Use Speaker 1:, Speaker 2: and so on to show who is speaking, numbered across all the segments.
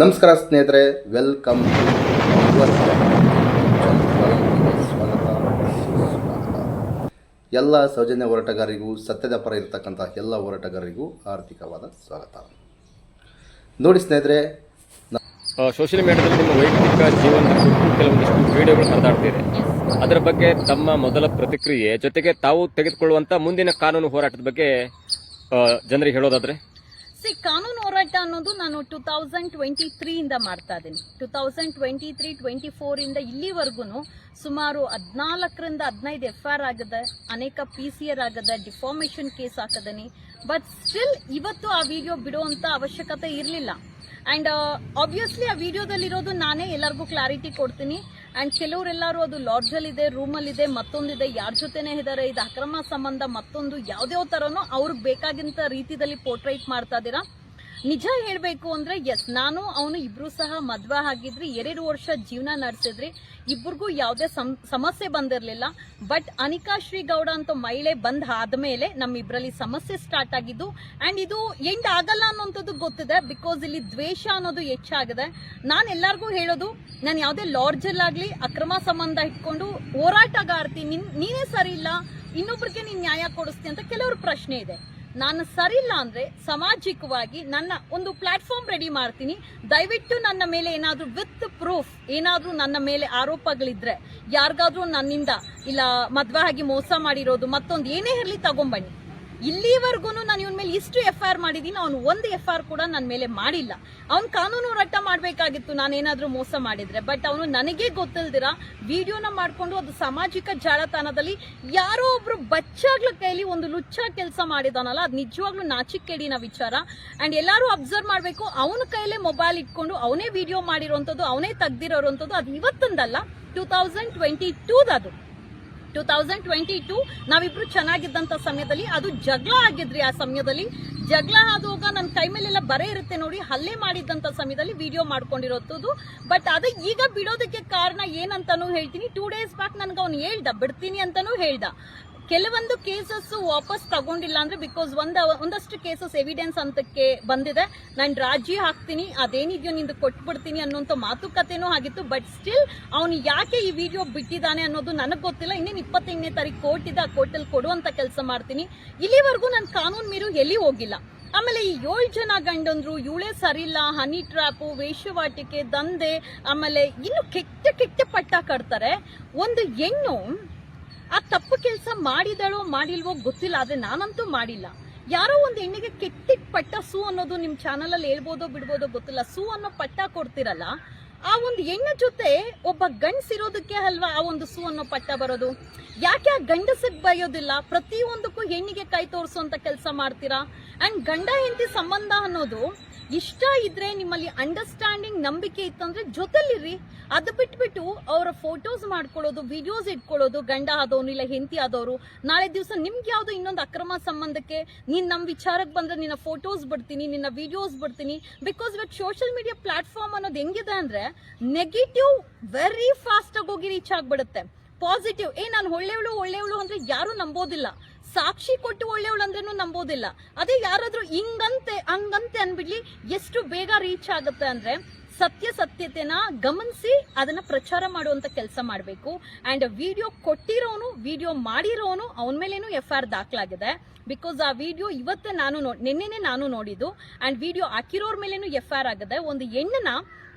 Speaker 1: ನಮಸ್ಕಾರ ಸ್ನೇಹಿತರೆ, ವೆಲ್ಕಮ್ ಸ್ವಾಗತ. ಎಲ್ಲ ಸೌಜನ್ಯ ಹೋರಾಟಗಾರರಿಗೂ, ಸತ್ಯದ ಪರ ಇರತಕ್ಕಂಥ ಎಲ್ಲ ಹೋರಾಟಗಾರರಿಗೂ ಆರ್ಥಿಕವಾದ ಸ್ವಾಗತ. ನೋಡಿ ಸ್ನೇಹಿತರೆ,
Speaker 2: ಸೋಷಿಯಲ್ ಮೀಡಿಯಾದಲ್ಲಿ ನಿಮ್ಮ ವೈಯಕ್ತಿಕ ಜೀವನದ ಕುರಿತು ಕೆಲವೊಂದಿಷ್ಟು ವಿಡಿಯೋಗಳು ಹರಿದಾಡ್ತಿದೆ. ಅದರ ಬಗ್ಗೆ ತಮ್ಮ ಮೊದಲ ಪ್ರತಿಕ್ರಿಯೆ ಜೊತೆಗೆ ತಾವು ತೆಗೆದುಕೊಳ್ಳುವಂತ ಮುಂದಿನ ಕಾನೂನು ಹೋರಾಟದ ಬಗ್ಗೆ ಜನರಿಗೆ ಹೇಳೋದಾದ್ರೆ,
Speaker 3: ಕಾನೂನು ಹೋರಾಟ ಅನ್ನೋದು ನಾನು 2023 ಇಂದ ಮಾಡ್ತಾ ಇದ್ದೀನಿ. 2023-24 ಇಂದ ಇಲ್ಲಿವರೆಗೂ ಸುಮಾರು 14ರಿಂದ 15 FIR ಆಗದೆ, ಅನೇಕ PCR ಆಗದೆ, ಡಿಫಾರ್ಮೇಷನ್ ಕೇಸ್ ಹಾಕದನಿ. ಬಟ್ ಸ್ಟಿಲ್ ಇವತ್ತು ಆ ವಿಡಿಯೋ ಬಿಡುವಂತ ಅವಶ್ಯಕತೆ ಇರಲಿಲ್ಲ. ಅಂಡ್ ಆಬ್ವಿಯಸ್ಲಿ ಆ ವಿಡಿಯೋದಲ್ಲಿರೋದು ನಾನೇ ಎಲ್ಲರಿಗೂ ಕ್ಲಾರಿಟಿ ಕೊಡ್ತೀನಿ. ಅಂಡ್ ಕೆಲವರೆಲ್ಲರೂ ಅದು ಲಾಡ್ಜಲ್ಲಿದೆ, ರೂಮಲ್ಲಿದೆ, ಮತ್ತೊಂದಿದೆ, ಯಾರ ಜೊತೆನೇ ಇದ್ದಾರೆ, ಇದು ಅಕ್ರಮ ಸಂಬಂಧ, ಮತ್ತೊಂದು ಯಾವುದೇ ಥರನೂ ಅವ್ರಿಗೆ ಬೇಕಾಗಿಂತ ರೀತಿಯಲ್ಲಿ ಪೋರ್ಟ್ರೈಟ್ ಮಾಡ್ತಾ ಇದ್ದೀರಾ. ನಿಜ ಹೇಳಬೇಕು ಅಂದ್ರೆ ಎಸ್, ನಾನು ಅವನು ಇಬ್ರು ಸಹ ಮದ್ವೆ ಆಗಿದ್ರಿ, 2 ವರ್ಷ ಜೀವನ ನಡೆಸಿದ್ರಿ, ಇಬ್ಬರಿಗೂ ಯಾವುದೇ ಸಮಸ್ಯೆ ಬಂದಿರಲಿಲ್ಲ. ಬಟ್ ಅನಿಕಾ ಶ್ರೀಗೌಡ ಅಂತ ಮಹಿಳೆ ಬಂದ್ ಆದ್ಮೇಲೆ ನಮ್ಮಿಬ್ರಲ್ಲಿ ಸಮಸ್ಯೆ ಸ್ಟಾರ್ಟ್ ಆಗಿದ್ದು. ಅಂಡ್ ಇದು ಎಂಡ್ ಆಗಲ್ಲ ಅನ್ನೋಂಥದ್ದು ಗೊತ್ತಿದೆ, ಬಿಕಾಸ್ ಇಲ್ಲಿ ದ್ವೇಷ ಅನ್ನೋದು ಹೆಚ್ಚಾಗಿದೆ. ನಾನು ಎಲ್ಲರಿಗೂ ಹೇಳೋದು, ನಾನು ಯಾವುದೇ ಲಾಡ್ಜಲ್ಲಾಗ್ಲಿ ಅಕ್ರಮ ಸಂಬಂಧ ಇಟ್ಕೊಂಡು ಹೋರಾಟಗಾರ್ತಿ, ನೀನೇ ಸರಿ ಇಲ್ಲ, ಇನ್ನೊಬ್ರಿಗೆ ನೀನ್ ನ್ಯಾಯ ಕೊಡಿಸ್ತೀನಿ ಅಂತ ಕೆಲವ್ರ ಪ್ರಶ್ನೆ ಇದೆ. ನಾನು ಸರಿ ಇಲ್ಲ ಅಂದ್ರೆ ಸಾಮಾಜಿಕವಾಗಿ ನನ್ನ ಒಂದು ಪ್ಲಾಟ್ಫಾರ್ಮ್ ರೆಡಿ ಮಾಡ್ತೀನಿ. ದಯವಿಟ್ಟು ನನ್ನ ಮೇಲೆ ಏನಾದ್ರೂ ವಿತ್ ಪ್ರೂಫ್ ಏನಾದ್ರೂ ನನ್ನ ಮೇಲೆ ಆರೋಪಗಳಿದ್ರೆ, ಯಾರಿಗಾದ್ರೂ ನನ್ನಿಂದ ಇಲ್ಲ ಮದ್ವೆ ಆಗಿ ಮೋಸ ಮಾಡಿರೋದು ಮತ್ತೊಂದು ಏನೇ ಇರಲಿ ತಗೊಂಬನ್ನಿ. ಇಲ್ಲಿವರೆಗೂ ನಾನು ಇವನ್ ಮೇಲೆ ಇಷ್ಟು FIR ಮಾಡಿದೀನಿ, ಅವನು ಒಂದು FIR ಕೂಡ ನನ್ನ ಮೇಲೆ ಮಾಡಿಲ್ಲ. ಅವ್ನು ಕಾನೂನು ಹೋರಾಟ ಮಾಡ್ಬೇಕಾಗಿತ್ತು ನಾನೇನಾದ್ರೂ ಮೋಸ ಮಾಡಿದ್ರೆ. ಬಟ್ ಅವನು ನನಗೆ ಗೊತ್ತಿಲ್ದಿರ ವಿಡಿಯೋನ ಮಾಡ್ಕೊಂಡು ಅದು ಸಾಮಾಜಿಕ ಜಾಲತಾಣದಲ್ಲಿ ಯಾರೋ ಒಬ್ರು ಬಚ್ಚಾಗ್ಲ ಕೈಲಿ ಒಂದು ಲುಚ್ಚ ಕೆಲಸ ಮಾಡಿದಾನಲ್ಲ, ಅದು ನಿಜವಾಗ್ಲೂ ನಾಚಿಕೆಡಿನ ವಿಚಾರ. ಅಂಡ್ ಎಲ್ಲರೂ ಅಬ್ಸರ್ವ್ ಮಾಡ್ಬೇಕು, ಅವನ ಕೈಲೇ ಮೊಬೈಲ್ ಇಟ್ಕೊಂಡು ಅವನೇ ವಿಡಿಯೋ ಮಾಡಿರೋಂಥದ್ದು, ಅವನೇ ತೆಗ್ದಿರೋಂಥದ್ದು. ಅದು ಇವತ್ತೊಂದಲ್ಲ, 2022 ಅದು. 2022 ನಾವಿಬ್ರು ಚೆನ್ನಾಗಿದ್ದಂತ ಸಮಯದಲ್ಲಿ ಅದು ಜಗಳ ಆಗಿದ್ರಿ. ಆ ಸಮಯದಲ್ಲಿ ಜಗಳ ಆದಾಗ ನನ್ನ ಕೈ ಮೇಲೆಲ್ಲ ಬರೆ ಇರುತ್ತೆ ನೋಡಿ, ಹಲ್ಲೆ ಮಾಡಿದ್ದಂತ ಸಮಯದಲ್ಲಿ ವಿಡಿಯೋ ಮಾಡ್ಕೊಂಡಿರೋದು. ಬಟ್ ಅದು ಈಗ ಬಿಡೋದಕ್ಕೆ ಕಾರಣ ಏನಂತಾನು ಹೇಳ್ತೀನಿ. 2 days ಬ್ಯಾಕ್ ನನ್ಗೆ ಅವ್ನು ಹೇಳ್ದ ಬಿಡ್ತೀನಿ ಅಂತಾನು ಹೇಳ್ದ. ಕೆಲವೊಂದು ಕೇಸಸ್ ವಾಪಸ್ ತಗೊಂಡಿಲ್ಲ ಅಂದ್ರೆ ಬಿಕಾಸ್ ಒಂದಷ್ಟು ಕೇಸಸ್ ಎವಿಡೆನ್ಸ್ ಅಂತಕ್ಕೆ ಬಂದಿದೆ, ನಾನು ರಾಜಿ ಹಾಕ್ತೀನಿ, ಅದೇನಿದೆಯೋ ನಿಂದು ಕೊಟ್ಬಿಡ್ತೀನಿ ಅನ್ನೋಂಥ ಮಾತುಕತೆನೂ ಆಗಿತ್ತು. ಬಟ್ ಸ್ಟಿಲ್ ಅವನು ಯಾಕೆ ಈ ವಿಡಿಯೋ ಬಿಟ್ಟಿದ್ದಾನೆ ಅನ್ನೋದು ನನಗೆ ಗೊತ್ತಿಲ್ಲ. ಇನ್ನೇನು 28ನೇ ತಾರೀಕು ಕೋರ್ಟ್ ಇದೆ, ಆ ಕೋರ್ಟಲ್ಲಿ ಕೊಡುವಂತ ಕೆಲಸ ಮಾಡ್ತೀನಿ. ಇಲ್ಲಿವರೆಗೂ ನಾನು ಕಾನೂನು ಮೀರು ಎಲ್ಲಿ ಹೋಗಿಲ್ಲ. ಆಮೇಲೆ ಈ 7 ಜನ ಗಂಡಂದ್ರು ಇವಳೇ ಸರಿಲ್ಲ, ಹನಿ ಟ್ರ್ಯಾಪು, ವೇಶ್ಯವಾಟಿಕೆ, ದಂಧೆ, ಆಮೇಲೆ ಇನ್ನು ಕೆಟ್ಟ ಪಟ್ಟ ಕಟ್ತಾರೆ. ಒಂದು ಹೆಣ್ಣು ಆ ತಪ್ಪು ಕೆಲಸ ಮಾಡಿದಳೋ ಮಾಡಿಲ್ವೋ ಗೊತ್ತಿಲ್ಲ, ಆದ್ರೆ ನಾನಂತೂ ಮಾಡಿಲ್ಲ. ಯಾರೋ ಒಂದು ಹೆಣ್ಣಿಗೆ ಕೆಟ್ಟಿಟ್ ಪಟ್ಟ ಸೂ ಅನ್ನೋದು ನಿಮ್ ಚಾನಲ್ ಅಲ್ಲಿ ಹೇಳ್ಬೋದೋ ಬಿಡ್ಬೋದೋ ಗೊತ್ತಿಲ್ಲ, ಸೂ ಅನ್ನೋ ಪಟ್ಟ ಕೊಡ್ತಿರಲ್ಲ, ಆ ಒಂದು ಹೆಣ್ಣ ಜೊತೆ ಒಬ್ಬ ಗಂಡಸಿರೋದಕ್ಕೆ ಅಲ್ವಾ ಆ ಒಂದು ಸೂ ಅನ್ನೋ ಪಟ್ಟ ಬರೋದು. ಯಾಕೆ ಆ ಗಂಡಸಿಗೆ ಬಯೋದಿಲ್ಲ? ಪ್ರತಿಯೊಂದಕ್ಕೂ ಹೆಣ್ಣಿಗೆ ಕೈ ತೋರಿಸುವಂತ ಕೆಲಸ ಮಾಡ್ತೀರಾ? ಅಂಡ್ ಗಂಡ ಹೆಂಡತಿ ಸಂಬಂಧ ಅನ್ನೋದು ಇಷ್ಟ ಇದ್ರೆ, ನಿಮ್ಮಲ್ಲಿ ಅಂಡರ್ಸ್ಟ್ಯಾಂಡಿಂಗ್ ನಂಬಿಕೆ ಇತ್ತಂದ್ರೆ ಜೊತೆಲಿರ್ರಿ. ಅದು ಬಿಟ್ಬಿಟ್ಟು ಅವರ ಫೋಟೋಸ್ ಮಾಡ್ಕೊಳ್ಳೋದು, ವಿಡಿಯೋಸ್ ಇಟ್ಕೊಳ್ಳೋದು, ಗಂಡ ಆದವನು ಇಲ್ಲ ಹೆಂಡತಿ ಆದವರು, ನಾಳೆ ದಿವಸ ನಿಮ್ಗೆ ಯಾವ್ದು ಇನ್ನೊಂದು ಅಕ್ರಮ ಸಂಬಂಧಕ್ಕೆ ನೀನ್ ನಮ್ ವಿಚಾರಕ್ಕೆ ಬಂದ್ರೆ ನಿನ್ನ ಫೋಟೋಸ್ ಬಿಡ್ತೀನಿ, ನಿನ್ನ ವಿಡಿಯೋಸ್ ಬಿಡ್ತೀನಿ. ಬಿಕಾಸ್ ಇವತ್ತು ಸೋಷಿಯಲ್ ಮೀಡಿಯಾ ಪ್ಲಾಟ್ಫಾರ್ಮ್ ಅನ್ನೋದು ಹೆಂಗಿದೆ ಅಂದ್ರೆ, ನೆಗೆಟಿವ್ ವೆರಿ ಫಾಸ್ಟ್ ಆಗಿ ಹೋಗಿ ರೀಚ್ ಆಗ್ಬಿಡುತ್ತೆ. ಪಾಸಿಟಿವ್ ನಾನು ಒಳ್ಳೆಯವಳು ಅಂದ್ರೆ ಯಾರು ನಂಬೋದಿಲ್ಲ, ಸಾಕ್ಷಿ ಕೊಟ್ಟು ಒಳ್ಳೆಯವಳು ಅಂದ್ರೇನು ನಂಬೋದಿಲ್ಲ. ಅದೇ ಯಾರಾದ್ರೂ ಹಂಗಂತೆ ಅನ್ಬಿಡ್ಲಿ ಎಷ್ಟು ಬೇಗ ರೀಚ್ ಆಗುತ್ತೆ ಅಂದ್ರೆ, ಸತ್ಯತೆನ ಗಮನಿಸಿ ಅದನ್ನ ಪ್ರಚಾರ ಮಾಡುವಂತ ಕೆಲಸ ಮಾಡಬೇಕು. ಅಂಡ್ ವಿಡಿಯೋ ಕೊಟ್ಟಿರೋನು, ವಿಡಿಯೋ ಮಾಡಿರೋನು, ಅವನ ಮೇಲೇನು FIR ದಾಖಲಾಗಿದೆ. ಬಿಕಾಸ್ ಆ ವಿಡಿಯೋ ಇವತ್ತೇ ನಿನ್ನೆನೆ ನಾನು ನೋಡಿದ್ದು. ಅಂಡ್ ವಿಡಿಯೋ ಹಾಕಿರೋರ್ ಮೇಲೇನು FIR ಆಗಿದೆ. ಒಂದು ಹೆಣ್ಣನ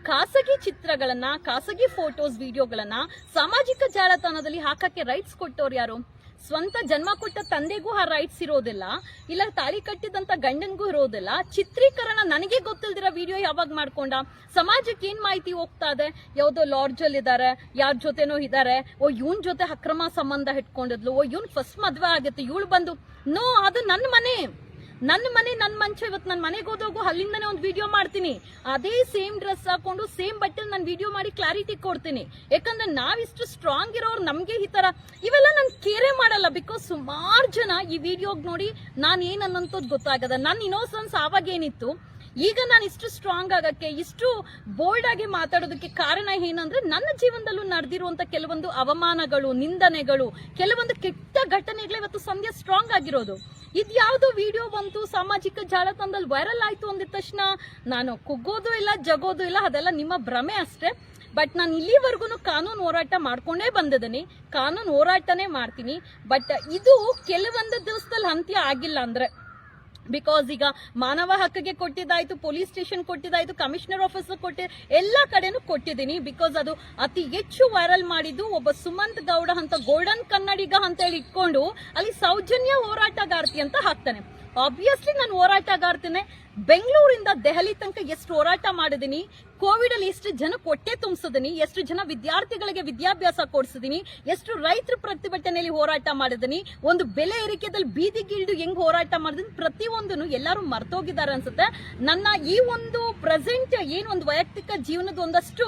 Speaker 3: ಖಾಸಗಿ ಚಿತ್ರಗಳನ್ನ, ಖಾಸಗಿ ಫೋಟೋಸ್, ವಿಡಿಯೋಗಳನ್ನ ಸಾಮಾಜಿಕ ಜಾಲತಾಣದಲ್ಲಿ ಹಾಕಕ್ಕೆ ರೈಟ್ಸ್ ಕೊಟ್ಟವ್ರು ಯಾರು? ಸ್ವಂತ ಜನ್ಮ ಕೊಟ್ಟ ತಂದೆಗೂ ಆ ರೈಟ್ಸ್ ಇರೋದಿಲ್ಲ, ಇಲ್ಲ ತಾಳಿ ಕಟ್ಟಿದಂತ ಗಂಡನ್ಗೂ ಇರೋದಿಲ್ಲ. ಚಿತ್ರೀಕರಣ ನನಗೆ ಗೊತ್ತಿಲ್ದಿರ ವಿಡಿಯೋ ಯಾವಾಗ ಮಾಡ್ಕೊಂಡ? ಸಮಾಜಕ್ಕೆ ಏನ್ ಮಾಹಿತಿ ಹೋಗ್ತಾ ಇದೆ? ಯಾವುದೋ ಲಾಡ್ಜ್ ಅಲ್ಲಿ ಇದಾರೆ, ಯಾರ ಜೊತೆನೋ ಇದಾರೆ, ಇವನ್ ಜೊತೆ ಅಕ್ರಮ ಸಂಬಂಧ ಇಟ್ಕೊಂಡಿದ್ಲು, ಇವನ್ ಫಸ್ಟ್ ಮದ್ವೆ ಆಗತ್ತೆ, ಇವಳು ಬಂದು ನೋ, ಅದು ನನ್ನ ಮನೆ, ನನ್ನ ಮಂಚ. ಇವತ್ತು ನನ್ನ ಮನೆಗೆ ಹೋದೋಗು ಅಲ್ಲಿಂದನೇ ಒಂದು ವಿಡಿಯೋ ಮಾಡ್ತೀನಿ, ಅದೇ ಸೇಮ್ ಡ್ರೆಸ್ ಹಾಕೊಂಡು ಸೇಮ್ ಬಟ್ಟೆ ನಾನು ವಿಡಿಯೋ ಮಾಡಿ ಕ್ಲಾರಿಟಿ ಕೊಡ್ತೀನಿ. ಯಾಕಂದ್ರೆ ನಾವಿಷ್ಟು ಸ್ಟ್ರಾಂಗ್ ಇರೋರು ನಮ್ಗೆ ಈ ತರ ಇವೆಲ್ಲ ನಾನು ಕೇರೆ ಮಾಡಲ್ಲ. ಬಿಕಾಸ್ ಸುಮಾರು ಜನ ಈ ವಿಡಿಯೋಗ್ ನೋಡಿ ನಾನು ಏನನ್ನೋಂಥದ್ದು ಗೊತ್ತಾಗದ. ನನ್ನ ಇನ್ನೋಸೆನ್ಸ್ ಆವಾಗ ಏನಿತ್ತು, ಈಗ ನಾನು ಇಷ್ಟು ಸ್ಟ್ರಾಂಗ್ ಆಗಕ್ಕೆ, ಇಷ್ಟು ಬೋಲ್ಡ್ ಆಗಿ ಮಾತಾಡೋದಕ್ಕೆ ಕಾರಣ ಏನಂದ್ರೆ, ನನ್ನ ಜೀವನದಲ್ಲೂ ನಡೆದಿರುವಂತ ಕೆಲವೊಂದು ಅವಮಾನಗಳು, ನಿಂದನೆಗಳು, ಕೆಲವೊಂದು ಕೆಟ್ಟ ಘಟನೆಗಳು ಇವತ್ತು ಸಂಧ್ಯಾ ಸ್ಟ್ರಾಂಗ್ ಆಗಿರೋದು. ಇದ್ಯಾವುದೋ ವಿಡಿಯೋ ಬಂತು ಸಾಮಾಜಿಕ ಜಾಲತಾಣದಲ್ಲಿ ವೈರಲ್ ಆಯ್ತು ಅಂದಿದ ತಕ್ಷಣ ನಾನು ಕುಗ್ಗೋದು ಇಲ್ಲ ಜಗೋದು ಇಲ್ಲ, ಅದೆಲ್ಲ ನಿಮ್ಮ ಭ್ರಮೆ ಅಷ್ಟೇ. ಬಟ್ ನಾನು ಇಲ್ಲಿವರೆಗೂ ಕಾನೂನು ಹೋರಾಟ ಮಾಡ್ಕೊಂಡೇ ಬಂದಿದ್ದೀನಿ, ಕಾನೂನು ಹೋರಾಟನೇ ಮಾಡ್ತೀನಿ. ಬಟ್ ಇದು ಕೆಲವೊಂದು ದಿವಸದಲ್ಲಿ ಅಂತ್ಯ ಆಗಿಲ್ಲ ಅಂದ್ರೆ, ಬಿಕಾಸ್ ಈಗ ಮಾನವ ಹಕ್ಕಿಗೆ ಕೊಟ್ಟಿದ್ದಾಯ್ತು, ಪೊಲೀಸ್ ಸ್ಟೇಷನ್ ಕೊಟ್ಟಿದ್ದಾಯ್ತು, ಕಮಿಷನರ್ ಆಫೀಸ್ ಎಲ್ಲ ಕಡೆನೂ ಕೊಟ್ಟಿದ್ದೀನಿ. ಬಿಕಾಸ್ ಅದು ಅತಿ ಹೆಚ್ಚು ವೈರಲ್ ಮಾಡಿದ್ದು ಒಬ್ಬ ಸುಮಂತ್ ಗೌಡ ಅಂತ ಗೋಲ್ಡನ್ ಕನ್ನಡಿಗ ಅಂತ ಹೇಳಿ ಇಟ್ಕೊಂಡು ಅಲ್ಲಿ ಸೌಜನ್ಯ ಹೋರಾಟಗಾರ್ತಿ ಅಂತ ಹಾಕ್ತಾನೆ. ಆಬ್ವಿಯಸ್ಲಿ ನಾನು ಹೋರಾಟಗಾರ್ತಿನೇ. ಬೆಂಗಳೂರಿಂದ ದೆಹಲಿ ತನಕ ಎಷ್ಟು ಹೋರಾಟ ಮಾಡಿದೀನಿ, ಕೋವಿಡ್ ಅಲ್ಲಿ ಎಷ್ಟು ಜನ ಹೊಟ್ಟೆ ತುಂಬಿಸಿದೀನಿ, ಎಷ್ಟು ಜನ ವಿದ್ಯಾರ್ಥಿಗಳಿಗೆ ವಿದ್ಯಾಭ್ಯಾಸ ಕೊಡಿಸಿದೀನಿ, ಎಷ್ಟು ರೈತರ ಪ್ರತಿಭಟನೆಯಲ್ಲಿ ಹೋರಾಟ ಮಾಡಿದೀನಿ, ಒಂದು ಬೆಲೆ ಏರಿಕೆದಲ್ಲಿ ಬೀದಿಗಿಳಿದು ಹೆಂಗ್ ಹೋರಾಟ ಮಾಡಿದೀನಿ, ಪ್ರತಿಯೊಂದನ್ನು ಎಲ್ಲರೂ ಮರ್ತೋಗಿದ್ದಾರೆ ಅನ್ಸುತ್ತೆ. ನನ್ನ ಈ ಒಂದು ಪ್ರೆಸೆಂಟ್ ಒಂದು ವೈಯಕ್ತಿಕ ಜೀವನದ ಒಂದಷ್ಟು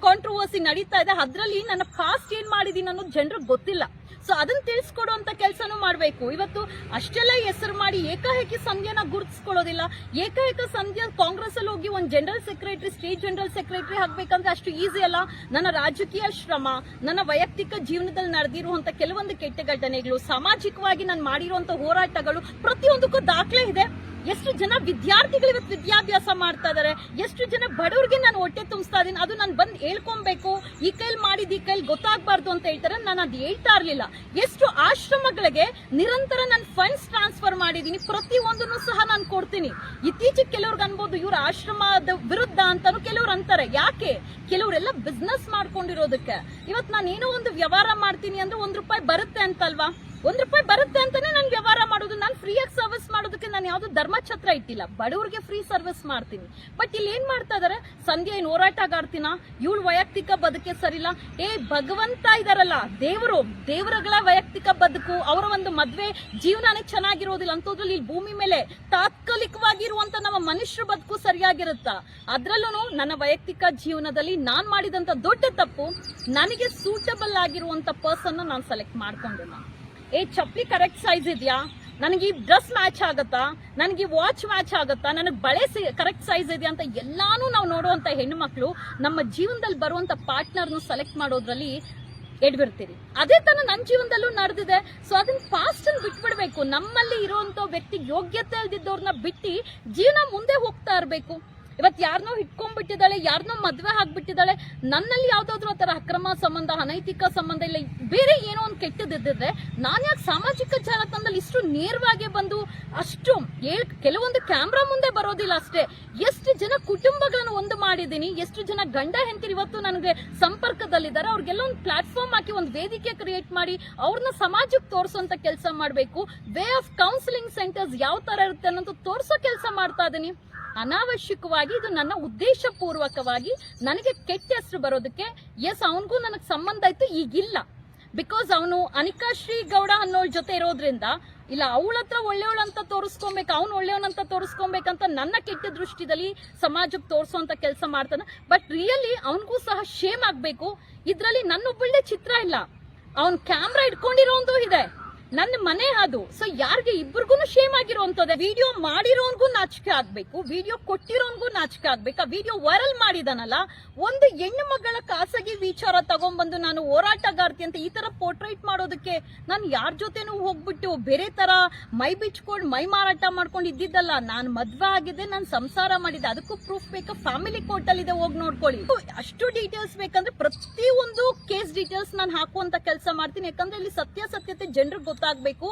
Speaker 3: ಕಾಂಟ್ರವರ್ಸಿ ನಡೀತಾ ಇದೆ, ಅದ್ರಲ್ಲಿ ನನ್ನ ಪಾಸ್ಟ್ ಏನ್ ಮಾಡಿದೀನಿ ಅನ್ನೋದು ಜನರಿಗೆ ಗೊತ್ತಿಲ್ಲ. ಸೊ ಅದನ್ನ ತಿಳಿಸ್ಕೊಡುವಂತ ಕೆಲಸನೂ ಮಾಡ್ಬೇಕು. ಇವತ್ತು ಅಷ್ಟೆಲ್ಲ ಹೆಸರು ಮಾಡಿ ಏಕಾಏಕಿ ಸಂಧ್ಯನ ಗುರುತಿಸ್ಕೊಳ್ಳೋದಿಲ್ಲ. ಏಕಾಏಕ ಸಂಧ್ಯಾ ಕಾಂಗ್ರೆಸ್ ಅಲ್ಲಿ ಹೋಗಿ ಒಂದು general secretary, state general secretary ಆಗ್ಬೇಕಂದ್ರೆ ಅಷ್ಟು ಈಸಿ ಅಲ್ಲ. ನನ್ನ ರಾಜಕೀಯ ಶ್ರಮ, ನನ್ನ ವೈಯಕ್ತಿಕ ಜೀವನದಲ್ಲಿ ನಡೆದಿರುವಂತ ಕೆಲವೊಂದು ಕೆಟ್ಟ ಘಟನೆಗಳು, ಸಾಮಾಜಿಕವಾಗಿ ನಾನು ಮಾಡಿರುವಂತ ಹೋರಾಟಗಳು, ಪ್ರತಿಯೊಂದಕ್ಕೂ ದಾಖಲೆ ಇದೆ. ಎಷ್ಟು ಜನ ವಿದ್ಯಾರ್ಥಿಗಳು ಇವತ್ತು ವಿದ್ಯಾಭ್ಯಾಸ ಮಾಡ್ತಾ ಇದಾರೆ, ಎಷ್ಟು ಜನ ಬಡವರಿಗೆ ನಾನು ಹೊಟ್ಟೆ ತುಂಬಿಸ್ತಾ ಇದೀನಿ, ಅದು ನಾನು ಬಂದು ಹೇಳ್ಕೊಬೇಕು, ಈ ಕೈಲಿ ಮಾಡಿದ್ ಈ ಕೈಲಿ ಗೊತ್ತಾಗಬಾರ್ದು ಅಂತ ಹೇಳ್ತಾರೆ. ನಾನು ಅದು ಹೇಳ್ತಾ ಇರ್ಲಿಲ್ಲ. ಎಷ್ಟು ಆಶ್ರಮಗಳಿಗೆ ನಿರಂತರ ನಾನು ಫಂಡ್ಸ್ ಟ್ರಾನ್ಸ್ಫರ್ ಮಾಡಿದೀನಿ, ಪ್ರತಿಯೊಂದನ್ನು ಸಹ ನಾನು ಕೊಡ್ತೀನಿ. ಇತ್ತೀಚೆಗೆ ಕೆಲವ್ರಿಗೆ ಅನ್ಬೋದು ಇವ್ರ ಆಶ್ರಮದ ವಿರುದ್ಧ ಅಂತಾನು ಕೆಲವ್ರು ಅಂತಾರೆ. ಯಾಕೆ? ಕೆಲವರೆಲ್ಲ ಬಿಸ್ನೆಸ್ ಮಾಡ್ಕೊಂಡಿರೋದಕ್ಕೆ. ಇವತ್ತು ನಾನು ಏನೋ ಒಂದು ವ್ಯವಹಾರ ಮಾಡ್ತೀನಿ ಅಂದ್ರೆ ₹1 ಬರುತ್ತೆ ಅಂತಲ್ವಾ? ₹1 ಬರುತ್ತೆ ಅಂತಾನೆ ನಾನು ವ್ಯವಹಾರ ಮಾಡೋದು. ನಾನು ಫ್ರೀಯಾಗಿ ಸರ್ವಿಸ್ ಮಾಡೋದಕ್ಕೆ ನಾನು ಯಾವ್ದು ಧರ್ಮಛತ್ರ ಇಟ್ಟಿಲ್ಲ, ಬಡವರಿಗೆ ಫ್ರೀ ಸರ್ವಿಸ್ ಮಾಡ್ತೀನಿ. ಬಟ್ ಇಲ್ಲಿ ಏನ್ ಮಾಡ್ತಾ ಇದಾರೆ, ಸಂಧ್ಯಾ ಏನ್ ಹೋರಾಟಗಾರ್ತಿನ, ಇವಳು ವೈಯಕ್ತಿಕ ಬದುಕೆ ಸರಿಲ್ಲ. ಭಗವಂತ ಇದಾರಲ್ಲ, ದೇವರುಗಳ ವೈಯಕ್ತಿಕ ಬದುಕು, ಅವರ ಒಂದು ಮದ್ವೆ ಜೀವನನೇ ಚೆನ್ನಾಗಿರೋದಿಲ್ಲ ಅಂತದ್ರಲ್ಲಿ ಇಲ್ಲಿ ಭೂಮಿ ಮೇಲೆ ತಾತ್ಕಾಲಿಕವಾಗಿರುವಂತ ನಮ್ಮ ಮನುಷ್ಯರ ಬದುಕು ಸರಿಯಾಗಿರುತ್ತಾ? ಅದ್ರಲ್ಲೂ ನನ್ನ ವೈಯಕ್ತಿಕ ಜೀವನದಲ್ಲಿ ನಾನ್ ಮಾಡಿದಂತ ದೊಡ್ಡ ತಪ್ಪು, ನನಗೆ ಸೂಟಬಲ್ ಆಗಿರುವಂತ ಪರ್ಸನ್ ನಾನು ಸೆಲೆಕ್ಟ್ ಮಾಡ್ಕೊಂಡಿಲ್ಲ. ಚಪ್ಪಲಿ ಕರೆಕ್ಟ್ ಸೈಜ್ ಇದೆಯಾ, ನನಗೆ ಈ ಡ್ರೆಸ್ ಮ್ಯಾಚ್ ಆಗತ್ತಾ, ನನಗೆ ವಾಚ್ ಮ್ಯಾಚ್ ಆಗತ್ತಾ, ನನಗೆ ಬಳೆ ಕರೆಕ್ಟ್ ಸೈಜ್ ಇದೆಯಾ ಅಂತ ಎಲ್ಲಾನು ನಾವು ನೋಡುವಂತ ಹೆಣ್ಣು ಮಕ್ಕಳು ನಮ್ಮ ಜೀವನದಲ್ಲಿ ಬರುವಂತ ಪಾರ್ಟ್ನರ್ನು ಸೆಲೆಕ್ಟ್ ಮಾಡೋದ್ರಲ್ಲಿ ಎಡ್ಬಿಡ್ತೀರಿ. ಅದೇ ತರ ನನ್ನ ಜೀವನದಲ್ಲೂ ನಡೆದಿದೆ. ಸೊ ಅದನ್ನ ಪಾಸ್ಟ್ ಅನ್ನು ಬಿಟ್ಬಿಡ್ಬೇಕು. ನಮ್ಮಲ್ಲಿ ಇರುವಂತ ವ್ಯಕ್ತಿ ಯೋಗ್ಯತೆ ಇಲ್ದಿದ್ದವ್ರನ್ನ ಬಿಟ್ಟು ಜೀವನ ಮುಂದೆ ಹೋಗ್ತಾ ಇರ್ಬೇಕು. ಇವತ್ತು ಯಾರನ್ನೋ ಇಟ್ಕೊಂಡ್ಬಿಟ್ಟಿದ್ದಾಳೆ, ಯಾರನ್ನೋ ಮದ್ವೆ ಆಗ್ಬಿಟ್ಟಿದ್ದಾಳೆ, ನನ್ನಲ್ಲಿ ಯಾವ್ದಾದ್ರು ಆತರ ಅಕ್ರಮ ಸಂಬಂಧ, ಅನೈತಿಕ ಸಂಬಂಧ ಇಲ್ಲ, ಬೇರೆ ಏನೋ ಒಂದು ಕೆಟ್ಟದಿದ್ದಿದ್ರೆ ನಾನು ಯಾಕೆ ಸಾಮಾಜಿಕ ಜಾಲತಾಣದಲ್ಲಿ ಇಷ್ಟು ನೇರವಾಗಿ ಬಂದು ಅಷ್ಟು ಕೆಲವೊಂದು ಕ್ಯಾಮ್ರಾ ಮುಂದೆ ಬರೋದಿಲ್ಲ ಅಷ್ಟೇ. ಎಷ್ಟು ಜನ ಕುಟುಂಬಗಳನ್ನು ಒಂದು ಮಾಡಿದ್ದೀನಿ, ಎಷ್ಟು ಜನ ಗಂಡ ಹೆಂಡತಿ ಇವತ್ತು ನನಗೆ ಸಂಪರ್ಕದಲ್ಲಿದ್ದಾರೆ, ಅವ್ರಿಗೆಲ್ಲ ಒಂದು ಪ್ಲಾಟ್ಫಾರ್ಮ್ ಹಾಕಿ ಒಂದು ವೇದಿಕೆ ಕ್ರಿಯೇಟ್ ಮಾಡಿ ಅವ್ರನ್ನ ಸಮಾಜಕ್ಕೆ ತೋರಿಸುವಂತ ಕೆಲಸ ಮಾಡಬೇಕು. ವೇ ಆಫ್ ಕೌನ್ಸಿಲಿಂಗ್ ಸೆಂಟರ್ಸ್ ಯಾವ ತರ ಇರುತ್ತೆ ಅನ್ನೋದು ತೋರಿಸೋ ಕೆಲಸ ಮಾಡ್ತಾ ಇದೀನಿ. ಅನಾವಶ್ಯಕವಾಗಿ ಇದು ನನ್ನ ಉದ್ದೇಶ ಪೂರ್ವಕವಾಗಿ ನನಗೆ ಕೆಟ್ಟ ಹೆಸರು ಬರೋದಕ್ಕೆ. ಎಸ್, ಅವನಿಗೂ ನನಗೆ ಸಂಬಂಧ ಇತ್ತು, ಈಗಿಲ್ಲ. ಬಿಕಾಸ್ ಅವನು ಅನಿಕಾಶ್ರೀ ಗೌಡ ಅನ್ನೋಳ ಜೊತೆ ಇರೋದ್ರಿಂದ, ಇಲ್ಲ ಅವಳ ಹತ್ರ ಒಳ್ಳೆಯವಳಂತ ತೋರಿಸ್ಕೊಬೇಕು, ಅವ್ನು ಒಳ್ಳೆಯವನಂತ ತೋರಿಸ್ಕೊಬೇಕಂತ ನನ್ನ ಕೆಟ್ಟ ದೃಷ್ಟಿದಲ್ಲಿ ಸಮಾಜಕ್ಕೆ ತೋರಿಸುವಂತ ಕೆಲಸ ಮಾಡ್ತಾನೆ. ಬಟ್ ರಿಯಲಿ ಅವನಿಗೂ ಸಹ ಶೇಮ್ ಆಗ್ಬೇಕು. ಇದ್ರಲ್ಲಿ ನನ್ನೊಬ್ಬಳ್ಳೆ ಚಿತ್ರ ಇಲ್ಲ, ಅವನ್ ಕ್ಯಾಮ್ರಾ ಇಟ್ಕೊಂಡಿರೋಂದು ಇದೆ, ನನ್ನ ಮನೆ ಅದು. ಸೊ ಯಾರಿಗೆ ಇಬ್ಬರಿಗೂ ಶೇಮ್ ಆಗಿರುವಂತದ್ದೇ. ವಿಡಿಯೋ ಮಾಡಿರೋನ್ಗೂ ನಾಚಿಕೆ ಆಗ್ಬೇಕು, ವಿಡಿಯೋ ಕೊಟ್ಟಿರೋನ್ಗೂ ನಾಚಿಕೆ ಆಗ್ಬೇಕು. ಆ ವಿಡಿಯೋ ವೈರಲ್ ಮಾಡಿದಾನಲ್ಲ, ಒಂದು ಹೆಣ್ಣು ಮಗಳ ಖಾಸಗಿ ವಿಚಾರ ತಗೊಂಡ್ಬಂದು ನಾನು ಹೋರಾಟಗಾರ್ತಿ ಅಂತ ಈ ತರ ಪೋರ್ಟ್ರೇಟ್ ಮಾಡೋದಕ್ಕೆ ನಾನು ಯಾರ ಜೊತೆನೂ ಹೋಗ್ಬಿಟ್ಟು ಬೇರೆ ತರ ಮೈ ಬಿಚ್ಕೊಂಡು ಮೈ ಮಾರಾಟ ಮಾಡ್ಕೊಂಡು ಇದ್ದಿದ್ದಲ್ಲ. ನಾನು ಮದ್ವೆ ಆಗಿದ್ದೆ, ನಾನು ಸಂಸಾರ ಮಾಡಿದ್ದೆ, ಅದಕ್ಕೂ ಪ್ರೂಫ್ ಬೇಕಾ? ಫ್ಯಾಮಿಲಿ ಕೋರ್ಟ್ ಅಲ್ಲಿ ಇದೆ, ಹೋಗಿ ನೋಡ್ಕೊಳ್ಳಿ. ಅಷ್ಟು ಡೀಟೇಲ್ಸ್ ಬೇಕಂದ್ರೆ ಪ್ರತಿಯೊಂದು ಕೇಸ್ ಡೀಟೇಲ್ಸ್ ನಾನು ಹಾಕುವಂತ ಕೆಲಸ ಮಾಡ್ತೀನಿ. ಯಾಕಂದ್ರೆ ಇಲ್ಲಿ ಸತ್ಯಾಸತ್ಯತೆ ಜನರಿಗೆ ಗೊತ್ತಾಗಬೇಕು.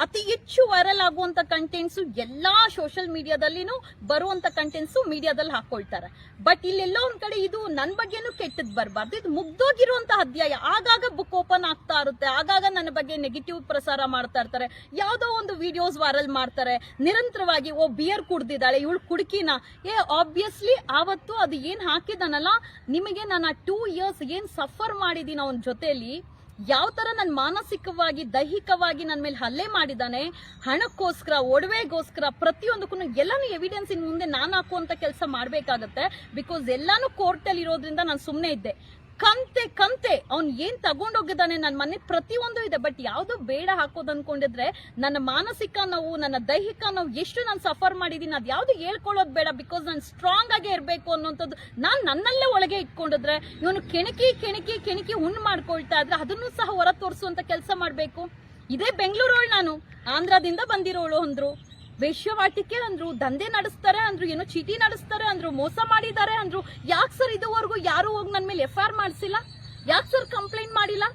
Speaker 3: ಅತಿ ಹೆಚ್ಚು ವೈರಲ್ ಆಗುವಂತ ಕಂಟೆಂಟ್ಸ್ ಎಲ್ಲಾ ಸೋಷಿಯಲ್ ಮೀಡಿಯಾದಲ್ಲಿನೂ ಬರುವಂತ ಕಂಟೆಂಟ್ಸ್ ಮೀಡಿಯಾದಲ್ಲಿ ಹಾಕೊಳ್ತಾರೆ. ಬಟ್ ಇಲ್ಲೆಲ್ಲೋ ಒಂದ್ ಕಡೆ ಇದು ನನ್ನ ಬಗ್ಗೆನೂ ಕೆಟ್ಟದ್ ಬರಬಾರ್ದು, ಇದು ಮುಗ್ದೋಗಿರುವಂತ ಅಧ್ಯಾಯ. ಆಗಾಗ ಬುಕ್ ಓಪನ್ ಆಗ್ತಾ ಇರುತ್ತೆ, ಆಗಾಗ ನನ್ನ ಬಗ್ಗೆ ನೆಗೆಟಿವ್ ಪ್ರಸಾರ ಮಾಡ್ತಾ ಇರ್ತಾರೆ, ಯಾವ್ದೋ ಒಂದು ವಿಡಿಯೋಸ್ ವೈರಲ್ ಮಾಡ್ತಾರೆ ನಿರಂತರವಾಗಿ. ಬಿಯರ್ ಕುಡ್ದಿದ್ದಾಳೆ ಇವಳು ಕುಡುಕಿನ. ಆಬ್ವಿಯಸ್ಲಿ ಆವತ್ತು ಅದು ಏನ್ ಹಾಕಿದಾನಲ್ಲ, ನಿಮಗೆ ನಾನು 2 years ಏನ್ ಸಫರ್ ಮಾಡಿದೀನಿ ಅವನ ಜೊತೆಲಿ, ಯಾವ ತರ ನನ್ನ ಮಾನಸಿಕವಾಗಿ ದೈಹಿಕವಾಗಿ ನನ್ನ ಮೇಲೆ ಹಲ್ಲೆ ಮಾಡಿದಾನೆ, ಹಣಕ್ಕೋಸ್ಕರ, ಒಡವೆಗೋಸ್ಕರ, ಪ್ರತಿಯೊಂದಕ್ಕೂ ಎಲ್ಲಾನು ಎವಿಡೆನ್ಸ್ ಇನ್ ಮುಂದೆ ನಾನು ಹಾಕುವಂತ ಕೆಲಸ ಮಾಡ್ಬೇಕಾಗತ್ತೆ. ಬಿಕಾಸ್ ಎಲ್ಲಾನು ಕೋರ್ಟ್ ಅಲ್ಲಿ ಇರೋದ್ರಿಂದ ನಾನು ಸುಮ್ನೆ ಇದ್ದೆ. ಕಂತೆ ಅವ್ನ್ ಏನ್ ತಗೊಂಡೋಗಿದ್ದಾನೆ ನನ್ನ ಮನೆ ಪ್ರತಿಯೊಂದು ಇದೆ. ಬಟ್ ಯಾವ್ದು ಬೇಡ ಹಾಕೋದು ಅನ್ಕೊಂಡಿದ್ರೆ ನನ್ನ ಮಾನಸಿಕ ನೋವು, ನನ್ನ ದೈಹಿಕ ನೋವು ಎಷ್ಟು ನಾನು ಸಫರ್ ಮಾಡಿದೀನಿ ಅದ್ ಯಾವ್ದು ಹೇಳ್ಕೊಳ್ಳೋದು ಬೇಡ. ಬಿಕಾಸ್ ನಾನು ಸ್ಟ್ರಾಂಗ್ ಆಗೇ ಇರ್ಬೇಕು ಅನ್ನೋಂಥದ್ದು ನಾನ್ ನನ್ನಲ್ಲೇ ಒಳಗೆ ಇಟ್ಕೊಂಡಿದ್ರೆ, ಇವನು ಕೆಣಕಿ ಹುಣ್ಣು ಮಾಡ್ಕೊಳ್ತಾ ಇದ್ರೆ ಅದನ್ನು ಸಹ ಹೊರ ತೋರಿಸುವಂತ ಕೆಲಸ ಮಾಡ್ಬೇಕು. ಇದೇ ಬೆಂಗಳೂರವಳು ನಾನು, ಆಂಧ್ರದಿಂದ ಬಂದಿರೋಳು ಅಂದ್ರು, ವೇಶ್ಯವಾಟಿಕೆ ಅಂದ್ರು, ದಂಧೆ ನಡೆಸ್ತಾರೆ ಅಂದ್ರು, ಏನೋ ಚೀಟಿ ನಡೆಸ್ತಾರೆ ಅಂದ್ರು, ಮೋಸ ಮಾಡಿದ್ದಾರೆ ಅಂದ್ರು. ಯಾಕೆ ಸರ್ ಇದುವರೆಗೂ ಯಾರು ಹೋಗಿ ನನ್ನ ಮೇಲೆ FIR ಮಾಡಿಸಿಲ್ಲ? ಯಾಕೆ ಸರ್ ಕಂಪ್ಲೇಂಟ್ ಮಾಡಿಲ್ಲ?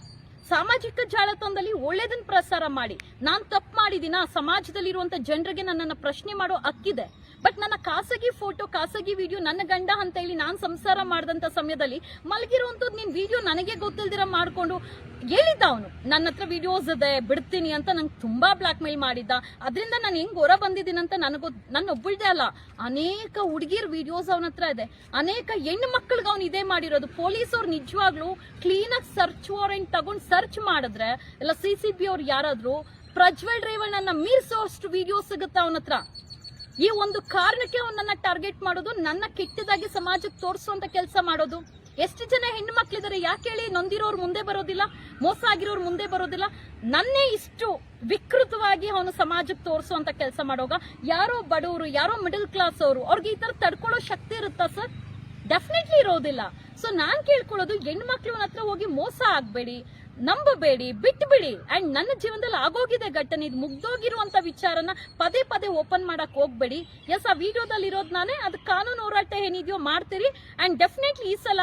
Speaker 3: ಸಾಮಾಜಿಕ ಜಾಲತಾಣದಲ್ಲಿ ಒಳ್ಳೇದನ್ನ ಪ್ರಸಾರ ಮಾಡಿ. ನಾನ್ ತಪ್ಪು ಮಾಡಿದೀನಾ? ಸಮಾಜದಲ್ಲಿರುವಂತ ಜನರಿಗೆ ನನ್ನನ್ನ ಪ್ರಶ್ನೆ ಮಾಡೋ ಹಕ್ಕಿದೆ. ಬಟ್ ನನ್ನ ಖಾಸಗಿ ಫೋಟೋ, ಖಾಸಗಿ ವಿಡಿಯೋ, ನನ್ನ ಗಂಡ ಅಂತ ಹೇಳಿ ನಾನ್ ಸಂಸಾರ ಮಾಡಿದಂತ ಸಮಯದಲ್ಲಿ ಮಲಗಿರುವಂತದ್ದು ನಿನ್ ವಿಡಿಯೋ ನನಗೆ ಗೊತ್ತಿಲ್ದಿರ ಮಾಡ್ಕೊಂಡು ಹೇಳಿದ್ದ ಅವನು. ನನ್ನ ಹತ್ರ ವಿಡಿಯೋಸ್ ಇದೆ ಬಿಡ್ತೀನಿ ಅಂತ ನಂಗೆ ತುಂಬಾ ಬ್ಲಾಕ್ ಮೇಲ್ ಮಾಡಿದ್ದ. ಅದರಿಂದ ನಾನು ಹೆಂಗ್ ಹೊರ ಬಂದಿದ್ದೀನಂತ ನನ್ನ ಒಬ್ಬಳ್ದೇ ಅಲ್ಲ, ಅನೇಕ ಹುಡುಗಿರ್ ವಿಡಿಯೋಸ್ ಅವನ ಹತ್ರ ಇದೆ. ಅನೇಕ ಹೆಣ್ಣು ಮಕ್ಕಳಿಗೆ ಅವ್ನು ಇದೇ ಮಾಡಿರೋದು. ಪೊಲೀಸ್ ಅವ್ರು ನಿಜವಾಗ್ಲೂ ಕ್ಲೀನ್ ಆಗಿ ಸರ್ಚ್ ವಾರೆಂಟ್ ತಗೊಂಡ್ ಸರ್ಚ್ ಮಾಡಿದ್ರೆ, ಇಲ್ಲ CCB ಅವ್ರು ಯಾರಾದ್ರೂ ಪ್ರಜ್ವಲ್ ರೇವಣ್ಣನ ಮೀರ್ಸೋಷ್ಟು ವಿಡಿಯೋ ಸಿಗುತ್ತೆ ಅವನ ಹತ್ರ. ಈ ಒಂದು ಕಾರಣಕ್ಕೆ ಅವನನ್ನ ಟಾರ್ಗೆಟ್ ಮಾಡೋದು, ನನ್ನ ಕೆಟ್ಟದಾಗಿ ಸಮಾಜಕ್ಕೆ ತೋರಿಸುವಂತ ಕೆಲಸ ಮಾಡೋದು. ಎಷ್ಟು ಜನ ಹೆಣ್ಣು ಮಕ್ಳಿದಾರೆ ಯಾಕೆ ಹೇಳಿ? ನೊಂದಿರೋರು ಮುಂದೆ ಬರೋದಿಲ್ಲ, ಮೋಸ ಆಗಿರೋರು ಮುಂದೆ ಬರೋದಿಲ್ಲ. ನನ್ನೇ ಇಷ್ಟು ವಿಕೃತವಾಗಿ ಅವನು ಸಮಾಜಕ್ಕೆ ತೋರಿಸುವಂತ ಕೆಲಸ ಮಾಡೋಗ ಯಾರೋ ಬಡವರು, ಯಾರೋ ಮಿಡಲ್ ಕ್ಲಾಸ್ ಅವರು, ಅವ್ರಿಗೆ ಈ ತರ ತಡ್ಕೊಳ್ಳೋ ಶಕ್ತಿ ಇರುತ್ತಾ ಸರ್? ಡೆಫಿನೆಟ್ಲಿ ಇರೋದಿಲ್ಲ. ಸೊ ನಾನ್ ಕೇಳ್ಕೊಳ್ಳೋದು, ಹೆಣ್ಮಕ್ಳು ಹತ್ರ ಹೋಗಿ ಮೋಸ ಆಗ್ಬೇಡಿ, ನಂಬಬೇಡಿ, ಬಿಟ್ಬಿಡಿ. ಅಂಡ್ ನನ್ನ ಜೀವನದಲ್ಲಿ ಆಗೋಗಿದೆ ಘಟನೆ, ಇದು ಮುಗ್ದೋಗಿರುವಂತ ವಿಚಾರನ ಪದೇ ಪದೇ ಓಪನ್ ಮಾಡಕ್ ಹೋಗ್ಬೇಡಿ. ಎಸ್, ಆ ವಿಡಿಯೋದಲ್ಲಿ ಇರೋದು ನಾನೇ. ಅದು ಕಾನೂನು ಹೋರಾಟ ಏನಿದೆಯೋ ಮಾಡ್ತೀರಿ. ಅಂಡ್ ಡೆಫಿನೆಟ್ಲಿ ಈ ಸಲ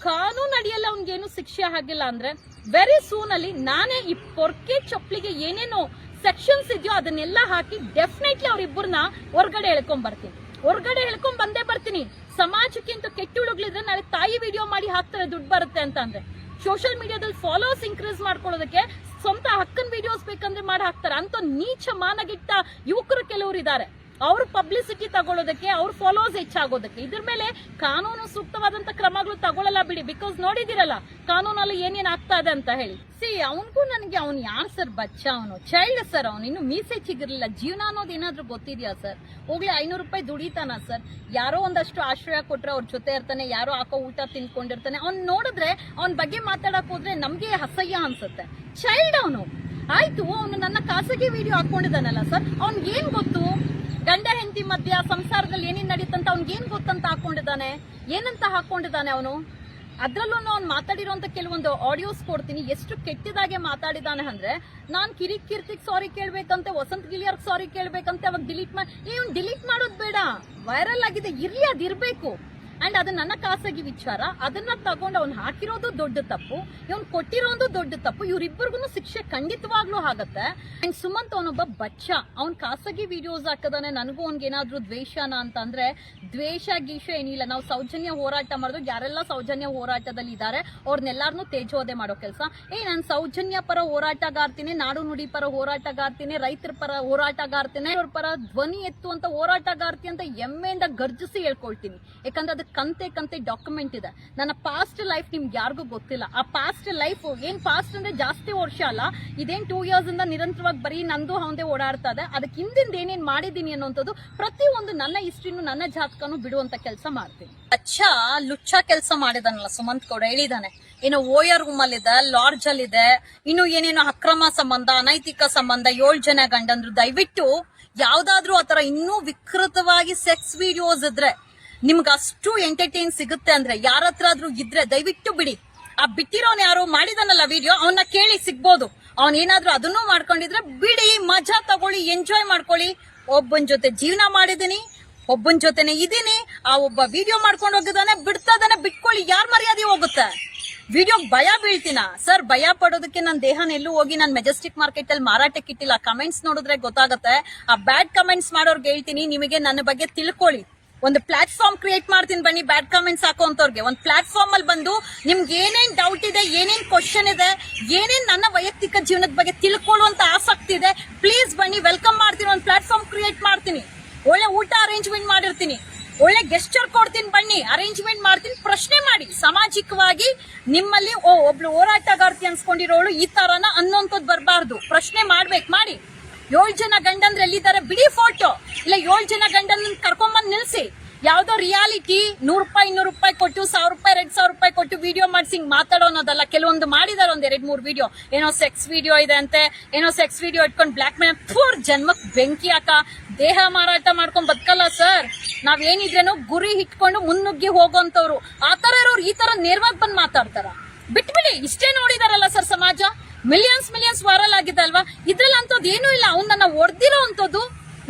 Speaker 3: ಕಾನೂನು ಅಡಿಯಲ್ಲಿ ಅವ್ನಿಗೇನು ಶಿಕ್ಷೆ ಆಗಿಲ್ಲ ಅಂದ್ರೆ ವೆರಿ ಸೂನ್ ಅಲ್ಲಿ ನಾನೇ ಈ ಪೊರ್ಕೆ ಚಪ್ಪಲಿಗೆ ಏನೇನೋ ಸೆಕ್ಷನ್ಸ್ ಇದೆಯೋ ಅದನ್ನೆಲ್ಲ ಹಾಕಿ ಡೆಫಿನೆಟ್ಲಿ ಅವ್ರಿಬ್ಬರನ್ನ ಹೊರಗಡೆ ಎಳ್ಕೊಂಡ್ ಬಂದೇ ಬರ್ತೀನಿ. ಸಮಾಜಕ್ಕಿಂತ ಕೆಟ್ಟುಳುಗಳಿದ್ರೆ ನಾಳೆ ತಾಯಿ ವಿಡಿಯೋ ಮಾಡಿ ಹಾಕ್ತಾರೆ ದುಡ್ಡು ಬರುತ್ತೆ ಅಂತ ಅಂದ್ರೆ. ಸೋಷಿಯಲ್ ಮೀಡಿಯಾದಲ್ಲಿ ಫಾಲೋವರ್ಸ್ ಇನ್ಕ್ರೀಸ್ ಮಾಡ್ಕೊಳ್ಳೋದಕ್ಕೆ ಸ್ವಂತ ಹಕ್ಕನ್ ವಿಡಿಯೋಸ್ ಬೇಕಂದ್ರೆ ಮಾಡಿ ಹಾಕ್ತಾರೆ. ಅಂತ ನೀಚ ಮಾನಗಿಟ್ಟ ಯುವಕರು ಕೆಲವರು ಇದ್ದಾರೆ. ಅವ್ರ ಪಬ್ಲಿಸಿಟಿ ತಗೊಳ್ಳೋದಕ್ಕೆ, ಅವ್ರ ಫಾಲೋವರ್ಸ್ ಹೆಚ್ಚಾಗೋದಕ್ಕೆ. ಇದ್ರ ಮೇಲೆ ಕಾನೂನು ಸೂಕ್ತವಾದಂತ ಕ್ರಮಗಳು ತಗೊಳ್ಳಲ್ಲ ಬಿಡಿ. ಬಿಕಾಸ್ ನೋಡಿದಿರಲ್ಲ ಕಾನೂನಲ್ಲಿ ಏನೇನ್ ಆಗ್ತಾ ಇದೆ ಅಂತ ಹೇಳಿ. ಅವನಿಗೂ ನನಗೆ ಅವ್ನು ಯಾರು ಸರ್? ಬಚ್ಚ, ಅವನು ಚೈಲ್ಡ್ ಸರ್. ಅವ್ನು ಇನ್ನು ಮೀಸೆ ಚಿಗಿರ್ಲಿಲ್ಲ. ಜೀವನ ಅನ್ನೋದು ಏನಾದ್ರೂ ಗೊತ್ತಿದ್ಯಾ ಸರ್? ಹೋಗ್ಲಿ 500 ರೂಪಾಯಿ ದುಡಿತಾನ ಸರ್? ಯಾರೋ ಒಂದಷ್ಟು ಆಶ್ರಯ ಕೊಟ್ರೆ ಅವ್ರ ಜೊತೆ ಇರ್ತಾನೆ, ಯಾರೋ ಹಾಕೋ ಊಟ ತಿನ್ಕೊಂಡಿರ್ತಾನೆ. ಅವ್ನ್ ನೋಡಿದ್ರೆ ಅವ್ನ ಬಗ್ಗೆ ಮಾತಾಡಕ್ ಹೋದ್ರೆ ನಮ್ಗೆ ಅಸಹ್ಯ ಅನ್ಸುತ್ತೆ. ಚೈಲ್ಡ್ ಅವನು. ಆಯ್ತು, ಅವನು ನನ್ನ ಖಾಸಗಿ ವಿಡಿಯೋ ಹಾಕೊಂಡಿದ್ದಾನಲ್ಲ ಸರ್, ಅವ್ನ್ಗೆ ಏನ್ ಗೊತ್ತು? ಗಂಡ ಹೆಂಡತಿ ಮಧ್ಯ ಸಂಸಾರದಲ್ಲಿ ಏನೇನ್ ನಡೀತಂತ ಅವ್ನಿಗೇನ್ ಗೊತ್ತಂತ ಹಾಕೊಂಡಿದ್ದಾನೆ? ಏನಂತ ಹಾಕೊಂಡಿದ್ದಾನೆ ಅವನು? ಅದ್ರಲ್ಲೂ ಅವ್ನು ಮಾತಾಡಿರೋಂತ ಕೆಲವೊಂದು ಆಡಿಯೋಸ್ ಕೊಡ್ತೀನಿ. ಎಷ್ಟು ಕೆಟ್ಟದಾಗೆ ಮಾತಾಡಿದಾನೆ ಅಂದ್ರೆ, ನಾನ್ ಕೀರ್ತಿಗ್ ಸಾರಿ ಕೇಳ್ಬೇಕಂತೆ, ವಸಂತ್ ಗಿಳಿಯರ್ಗ್ ಸಾರಿ ಕೇಳ್ಬೇಕಂತೆ. ಅವಾಗ ಡಿಲೀಟ್ ಮಾಡೋದ್ ಬೇಡ, ವೈರಲ್ ಆಗಿದೆ, ಇರ್ಲಿ, ಅದಿರ್ಬೇಕು. ಅಂಡ್ ಅದು ನನ್ನ ಖಾಸಗಿ ವಿಚಾರ. ಅದನ್ನ ತಗೊಂಡು ಅವ್ನು ಹಾಕಿರೋದು ದೊಡ್ಡ ತಪ್ಪು, ಇವನ್ ಕೊಟ್ಟಿರೋದು ದೊಡ್ಡ ತಪ್ಪು. ಇವ್ರಿಬ್ಬರಿಗೂ ಶಿಕ್ಷೆ ಖಂಡಿತವಾಗ್ಲೂ ಆಗತ್ತೆ. ಅಂಡ್ ಸುಮಂತ್ ಅವನೊಬ್ಬ ಬಚ್ಚ. ಅವ್ನ್ ಖಾಸಗಿ ವಿಡಿಯೋಸ್ ಹಾಕದಾನೆ. ನನಗೂ ಅವ್ನಿಗೇನಾದ್ರೂ ದ್ವೇಷನ ಅಂತ ಅಂದ್ರೆ ದ್ವೇಷ ಗೀಷ ಏನಿಲ್ಲ. ನಾವು ಸೌಜನ್ಯ ಹೋರಾಟ ಮಾಡಿದ್ರು, ಯಾರೆಲ್ಲ ಸೌಜನ್ಯ ಹೋರಾಟದಲ್ಲಿ ಇದ್ದಾರೆ ಅವ್ರನ್ನೆಲ್ಲಾರನು ತೇಜೋದೆ ಮಾಡೋ ಕೆಲಸ. ನಾನ್ ಸೌಜನ್ಯ ಪರ ಹೋರಾಟಗಾರ್ತೀನಿ, ನಾಡು ನುಡಿ ಪರ ಹೋರಾಟಗಾರ್ತೀನಿ, ರೈತರ ಪರ ಹೋರಾಟಗಾರ್ತೀನಿ, ಅವ್ರ ಪರ ಧ್ವನಿ ಎತ್ತುವಂತ ಹೋರಾಟಗಾರ್ತಿ ಅಂತ ಹೆಮ್ಮೆಯಿಂದ ಗರ್ಜಿಸಿ ಹೇಳ್ಕೊಳ್ತೀನಿ. ಯಾಕಂದ್ರೆ ಅದು ಕಂತೆ ಡಾಕ್ಯುಮೆಂಟ್ ಇದೆ. ನನ್ನ ಪಾಸ್ಟ್ ಲೈಫ್ ನಿಮ್ಗೆ ಯಾರಿಗೂ ಗೊತ್ತಿಲ್ಲ. ಆ ಪಾಸ್ಟ್ ಲೈಫ್ ಏನ್ ಪಾಸ್ಟ್ ಅಂದ್ರೆ ಜಾಸ್ತಿ ವರ್ಷ ಅಲ್ಲ, ಇದೇನ್ 2 years ಇಂದ ನಿರಂತರವಾಗಿ ಬರೀ ನಂದು ಅವಂದೇ ಓಡಾಡ್ತಾ ಇದೆ. ಅದಕ್ಕೆ ಹಿಂದಿಂದ ಏನೇನ್ ಮಾಡಿದೀನಿ ಅನ್ನೋಂಥದ್ದು ಪ್ರತಿಯೊಂದು ನನ್ನ ಹಿಸ್ಟ್ರಿನು, ನನ್ನ ಜಾತಕನು ಬಿಡುವಂತ ಕೆಲಸ ಮಾಡ್ತೀನಿ. ಲುಚ್ಚ ಕೆಲಸ ಮಾಡಿದಾನಲ್ಲ ಸುಮಂತ್ ಗೌಡ, ಹೇಳಿದಾನೆ ಏನೋ ಓಯರ್ ರೂಮ್ ಅಲ್ಲಿ ಇದೆ, ಲಾಡ್ಜ್ ಅಲ್ಲಿ ಇದೆ, ಇನ್ನು ಏನೇನೋ ಅಕ್ರಮ ಸಂಬಂಧ, ಅನೈತಿಕ ಸಂಬಂಧ, 7 ಜನ ಗಂಡಂದ್ರು. ದಯವಿಟ್ಟು ಯಾವ್ದಾದ್ರು ಆತರ ಇನ್ನೂ ವಿಕೃತವಾಗಿ ಸೆಕ್ಸ್ ವಿಡಿಯೋಸ್ ಇದ್ರೆ, ನಿಮ್ಗೆ ಅಷ್ಟು ಎಂಟರ್ಟೈನ್ ಸಿಗುತ್ತೆ ಅಂದ್ರೆ, ಯಾರ ಹತ್ರ ಆದ್ರೂ ಇದ್ರೆ ದಯವಿಟ್ಟು ಬಿಡಿ. ಆ ಬಿಟ್ಟಿರೋನ್ ಯಾರು ಮಾಡಿದಾನಲ್ಲ ವಿಡಿಯೋ, ಅವನ್ನ ಕೇಳಿ ಸಿಗ್ಬೋದು. ಅವ್ನ್ ಏನಾದ್ರೂ ಅದನ್ನು ಮಾಡ್ಕೊಂಡಿದ್ರೆ ಬಿಡಿ, ಮಜಾ ತಗೊಳ್ಳಿ, ಎಂಜಾಯ್ ಮಾಡ್ಕೊಳ್ಳಿ. ಒಬ್ಬನ್ ಜೊತೆ ಜೀವನ ಮಾಡಿದೀನಿ, ಒಬ್ಬನ್ ಜೊತೆನೆ ಇದೀನಿ. ಆ ಒಬ್ಬ ವಿಡಿಯೋ ಮಾಡ್ಕೊಂಡು ಹೋಗಿದ್ದಾನೆ, ಬಿಡ್ತಾ ಇದಾನೆ, ಬಿಟ್ಕೊಳ್ಳಿ. ಯಾರ್ ಮರ್ಯಾದೆ ಹೋಗುತ್ತೆ? ವಿಡಿಯೋ ಭಯ ಬೀಳ್ತೀನ ಸರ್? ಭಯ ಪಡೋದಕ್ಕೆ ನನ್ನ ದೇಹನ ಎಲ್ಲೂ ಹೋಗಿ ನಾನು ಮೆಜೆಸ್ಟಿಕ್ ಮಾರ್ಕೆಟ್ ಅಲ್ಲಿ ಮಾರಾಟಕ್ಕೆ ಇಟ್ಟಿಲ್ಲ. ಕಮೆಂಟ್ಸ್ ನೋಡಿದ್ರೆ ಗೊತ್ತಾಗತ್ತೆ. ಆ ಬ್ಯಾಡ್ ಕಮೆಂಟ್ಸ್ ಮಾಡೋರ್ಗೆ ಹೇಳ್ತೀನಿ, ನಿಮಗೆ ನನ್ನ ಬಗ್ಗೆ ತಿಳ್ಕೊಳ್ಳಿ. ಒಂದು ಪ್ಲಾಟ್ಫಾರ್ಮ್ ಕ್ರಿಯೇಟ್ ಮಾಡ್ತೀನಿ, ಬನ್ನಿ. ಬ್ಯಾಡ್ ಕಮೆಂಟ್ಸ್ ಹಾಕೋಂತವ್ರಿಗೆ ಒಂದು ಪ್ಲಾಟ್ಫಾರ್ಮ್ ಅಲ್ಲಿ ಬಂದು ನಿಮ್ಗೆ ಏನೇನ್ ಡೌಟ್ ಇದೆ, ಏನೇನ್ ಕ್ವಶನ್ ಇದೆ, ಏನೇನ್ ನನ್ನ ವೈಯಕ್ತಿಕ ಜೀವನದ ಬಗ್ಗೆ ತಿಳ್ಕೊಳ್ಳುವಂತ ಆಸಕ್ತಿ ಇದೆ, ಪ್ಲೀಸ್ ಬನ್ನಿ, ವೆಲ್ಕಮ್ ಮಾಡ್ತೀನಿ. ಒಂದು ಪ್ಲಾಟ್ಫಾರ್ಮ್ ಕ್ರಿಯೇಟ್ ಮಾಡ್ತೀನಿ, ಒಳ್ಳೆ ಊಟ ಅರೇಂಜ್ಮೆಂಟ್ ಮಾಡಿರ್ತೀನಿ, ಒಳ್ಳೆ ಗೆಸ್ಚರ್ ಕೊಡ್ತೀನಿ, ಬನ್ನಿ, ಅರೇಂಜ್ಮೆಂಟ್ ಮಾಡ್ತೀನಿ. ಪ್ರಶ್ನೆ ಮಾಡಿ. ಸಾಮಾಜಿಕವಾಗಿ ನಿಮ್ಮಲ್ಲಿ ಒಬ್ಳು ಹೋರಾಟಗಾರ್ತಿ ಅನ್ಸ್ಕೊಂಡಿರೋಳು ಈ ತರನ ಅನ್ನೋಂಥದ್ದು ಬರಬಾರ್ದು. ಪ್ರಶ್ನೆ ಮಾಡ್ಬೇಕು, ಮಾಡಿ. 7 ಜನ ಗಂಡಂದ್ರೆ ಎಲ್ಲಿದ್ದಾರೆ ಬಿಡಿ ಫೋಟೋ, ಇಲ್ಲ 7 ಜನ ಗಂಡನ್ ಕರ್ಕೊಂಬಂದ್ ನಿಲ್ಸಿ. ಯಾವ್ದೋ ರಿಯಾಲಿಟಿ 100 ರೂಪಾಯಿ 200 ರೂಪಾಯಿ ಕೊಟ್ಟು 1000 ರೂಪಾಯಿ 2000 ರೂಪಾಯಿ ಕೊಟ್ಟು ವಿಡಿಯೋ ಮಾಡ್ಸಿ ಮಾತಾಡೋ ಅನ್ನೋದಲ್ಲ. ಕೆಲವೊಂದು ಮಾಡಿದಾರೆ, 1-2-3 ವಿಡಿಯೋ. ಏನೋ ಸೆಕ್ಸ್ ವಿಡಿಯೋ ಇದೆ ಅಂತೆ, ಏನೋ ಸೆಕ್ಸ್ ವಿಡಿಯೋ ಇಟ್ಕೊಂಡು ಬ್ಲಾಕ್ ಮೇಲ್. ಜನ್ಮಕ್ ಬೆಂಕಿ ಹಾಕ. ದೇಹ ಮಾರಾಟ ಮಾಡ್ಕೊಂಡ್ ಬದುಕಲ್ಲ ಸರ್. ನಾವೇನಿದ್ರೇನು ಗುರಿ ಇಟ್ಕೊಂಡು ಮುನ್ನುಗ್ಗಿ ಹೋಗೋಂತವ್ರು. ಆ ತರ ಇರೋರು ಈ ತರ ನೇರವಾಗಿ ಬಂದ್ ಮಾತಾಡ್ತಾರ? ಬಿಟ್ಬಿಡಿ. ಇಷ್ಟೇ ನೋಡಿದಾರಲ್ಲ ಸರ್ ಸಮಾಜ. ಮಿಲಿಯನ್ಸ್ ವೈರಲ್ ಆಗಿದೆ ಅಲ್ವಾ. ಇದ್ರಲ್ಲಿ ಅಂತದ್ದು ಏನೂ ಇಲ್ಲ. ಅವ್ನು ನನ್ನ ಹೊಡೆದಿರೋ ಅಂತದ್ದು,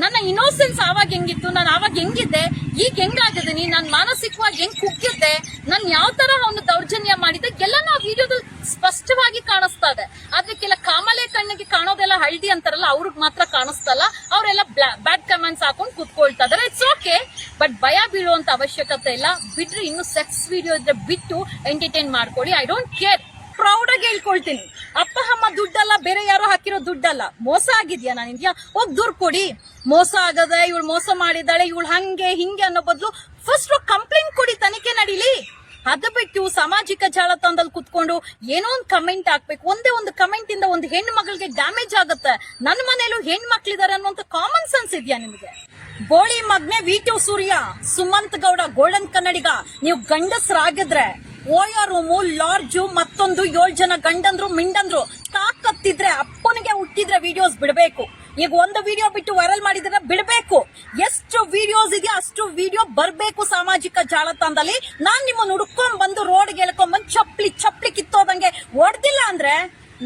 Speaker 3: ನನ್ನ ಇನ್ನೋಸೆನ್ಸ್ ಆವಾಗ ಹೆಂಗಿತ್ತು, ನಾನು ಆವಾಗ ಹೆಂಗಿದ್ದೆ, ಈಗ ಹೆಂಗಾಗಿದ್ದೀನಿ, ನಾನು ಮಾನಸಿಕವಾಗಿ ಹೆಂಗ್ ಕುಗ್ಗಿದ್ದೆ, ನಾನು ಯಾವ ತರ ಅವನು ದೌರ್ಜನ್ಯ ಮಾಡಿದ್ದೆ ಎಲ್ಲಾನು ಆ ವಿಡಿಯೋದಲ್ಲಿ ಸ್ಪಷ್ಟವಾಗಿ ಕಾಣಿಸ್ತಾ ಇದೆ. ಆದ್ರೆ ಕೆಲ ಕಾಮಲೆ ಕಣ್ಣಿಗೆ ಕಾಣೋದೆಲ್ಲ ಹಳ್ದಿ ಅಂತಾರಲ್ಲ, ಅವ್ರಿಗೆ ಮಾತ್ರ ಕಾಣಿಸ್ತಲ್ಲ. ಅವರೆಲ್ಲ ಬ್ಯಾಡ್ ಕಮೆಂಟ್ಸ್ ಹಾಕೊಂಡು ಕುತ್ಕೊಳ್ತಾ ಇದಾರೆ. ಇಟ್ಸ್ ಓಕೆ, ಬಟ್ ಭಯ ಬೀಳುವಂತ ಅವಶ್ಯಕತೆ ಇಲ್ಲ. ಬಿಟ್ರೆ ಇನ್ನು ಸೆಕ್ಸ್ ವಿಡಿಯೋ ಇದ್ರೆ ಬಿಟ್ಟು ಎಂಟರ್ಟೈನ್ ಮಾಡ್ಕೊಳ್ಳಿ. I don't care. ಪ್ರೌಡ್ ಆಗಿ ಹೇಳ್ಕೊಳ್ತೀನಿ, ಅಪ್ಪ ಅಮ್ಮ ದುಡ್ಡಲ್ಲ, ಬೇರೆ ಯಾರೋ ಹಾಕಿರೋ ದುಡ್ಡಲ್ಲ. ಮೋಸ ಆಗಿದ್ಯಾ ನಾನಿದ್ಯಾ, ಹೋಗ್ ದೂರ್ ಕೊಡಿ. ಮೋಸ ಆಗದೆ, ಇವಳು ಮೋಸ ಮಾಡಿದಾಳೆ, ಇವಳು ಹಂಗೆ ಹಿಂಗೆ ಅನ್ನೋ ಬದಲು ಫಸ್ಟ್ ಕಂಪ್ಲೇಂಟ್ ಕೊಡಿ, ತನಿಖೆ ನಡೀಲಿ. ಅದು ಬಿಟ್ಟು ಸಾಮಾಜಿಕ ಜಾಲತಾಣದಲ್ಲಿ ಕುತ್ಕೊಂಡು ಏನೋ ಒಂದು ಕಮೆಂಟ್ ಹಾಕ್ಬೇಕು. ಒಂದೇ ಒಂದು ಕಮೆಂಟ್ ಇಂದ ಒಂದು ಹೆಣ್ಣು ಮಗಳಿಗೆ ಡ್ಯಾಮೇಜ್ ಆಗುತ್ತೆ. ನನ್ನ ಮನೇಲೂ ಹೆಣ್ಣು ಮಕ್ಳಿದಾರೆ ಅನ್ನೋಂತ ಕಾಮನ್ ಸೆನ್ಸ್ ಇದೆಯಾ ನಿಮಗೆ? ಬೋಳಿ ಮಗ್ನೆ ವಿ2 ಸೂರ್ಯ, ಸುಮಂತ್ ಗೌಡ ಗೋಲ್ಡನ್ ಕನ್ನಡಿಗ, ನೀವು ಗಂಡಸರಾಗಿದ್ರೆ ಓಯೋ ರೂಮು, ಲಾರ್ಜು, ಮತ್ತೊಂದು 7 ಜನ ಗಂಡಂದ್ರು ಮಿಂಡಂದ್ರು ತಾಕತ್ತಿದ್ರೆ, ಅಪ್ಪನಿಗೆ ಹುಟ್ಟಿದ್ರೆ ವಿಡಿಯೋಸ್ ಬಿಡಬೇಕು. ಈಗ ಒಂದು ವಿಡಿಯೋ ಬಿಟ್ಟು ವೈರಲ್ ಮಾಡಿದ್ರೆ ಬಿಡಬೇಕು. ಎಷ್ಟು ವಿಡಿಯೋಸ್ ಇದೆಯಾ ಅಷ್ಟು ವಿಡಿಯೋ ಬರ್ಬೇಕು ಸಾಮಾಜಿಕ ಜಾಲತಾಣದಲ್ಲಿ. ನಾನ್ ನಿಮ್ಮನ್ನ ಹುಡ್ಕೊಂಡ್ ಬಂದು ರೋಡ್ಗೆ ಎಳ್ಕೊಂಡ್ ಬಂದು ಚಪ್ಲಿ ಕಿತ್ತೋದಂಗೆ ಹೊಡೆದಿಲ್ಲ ಅಂದ್ರೆ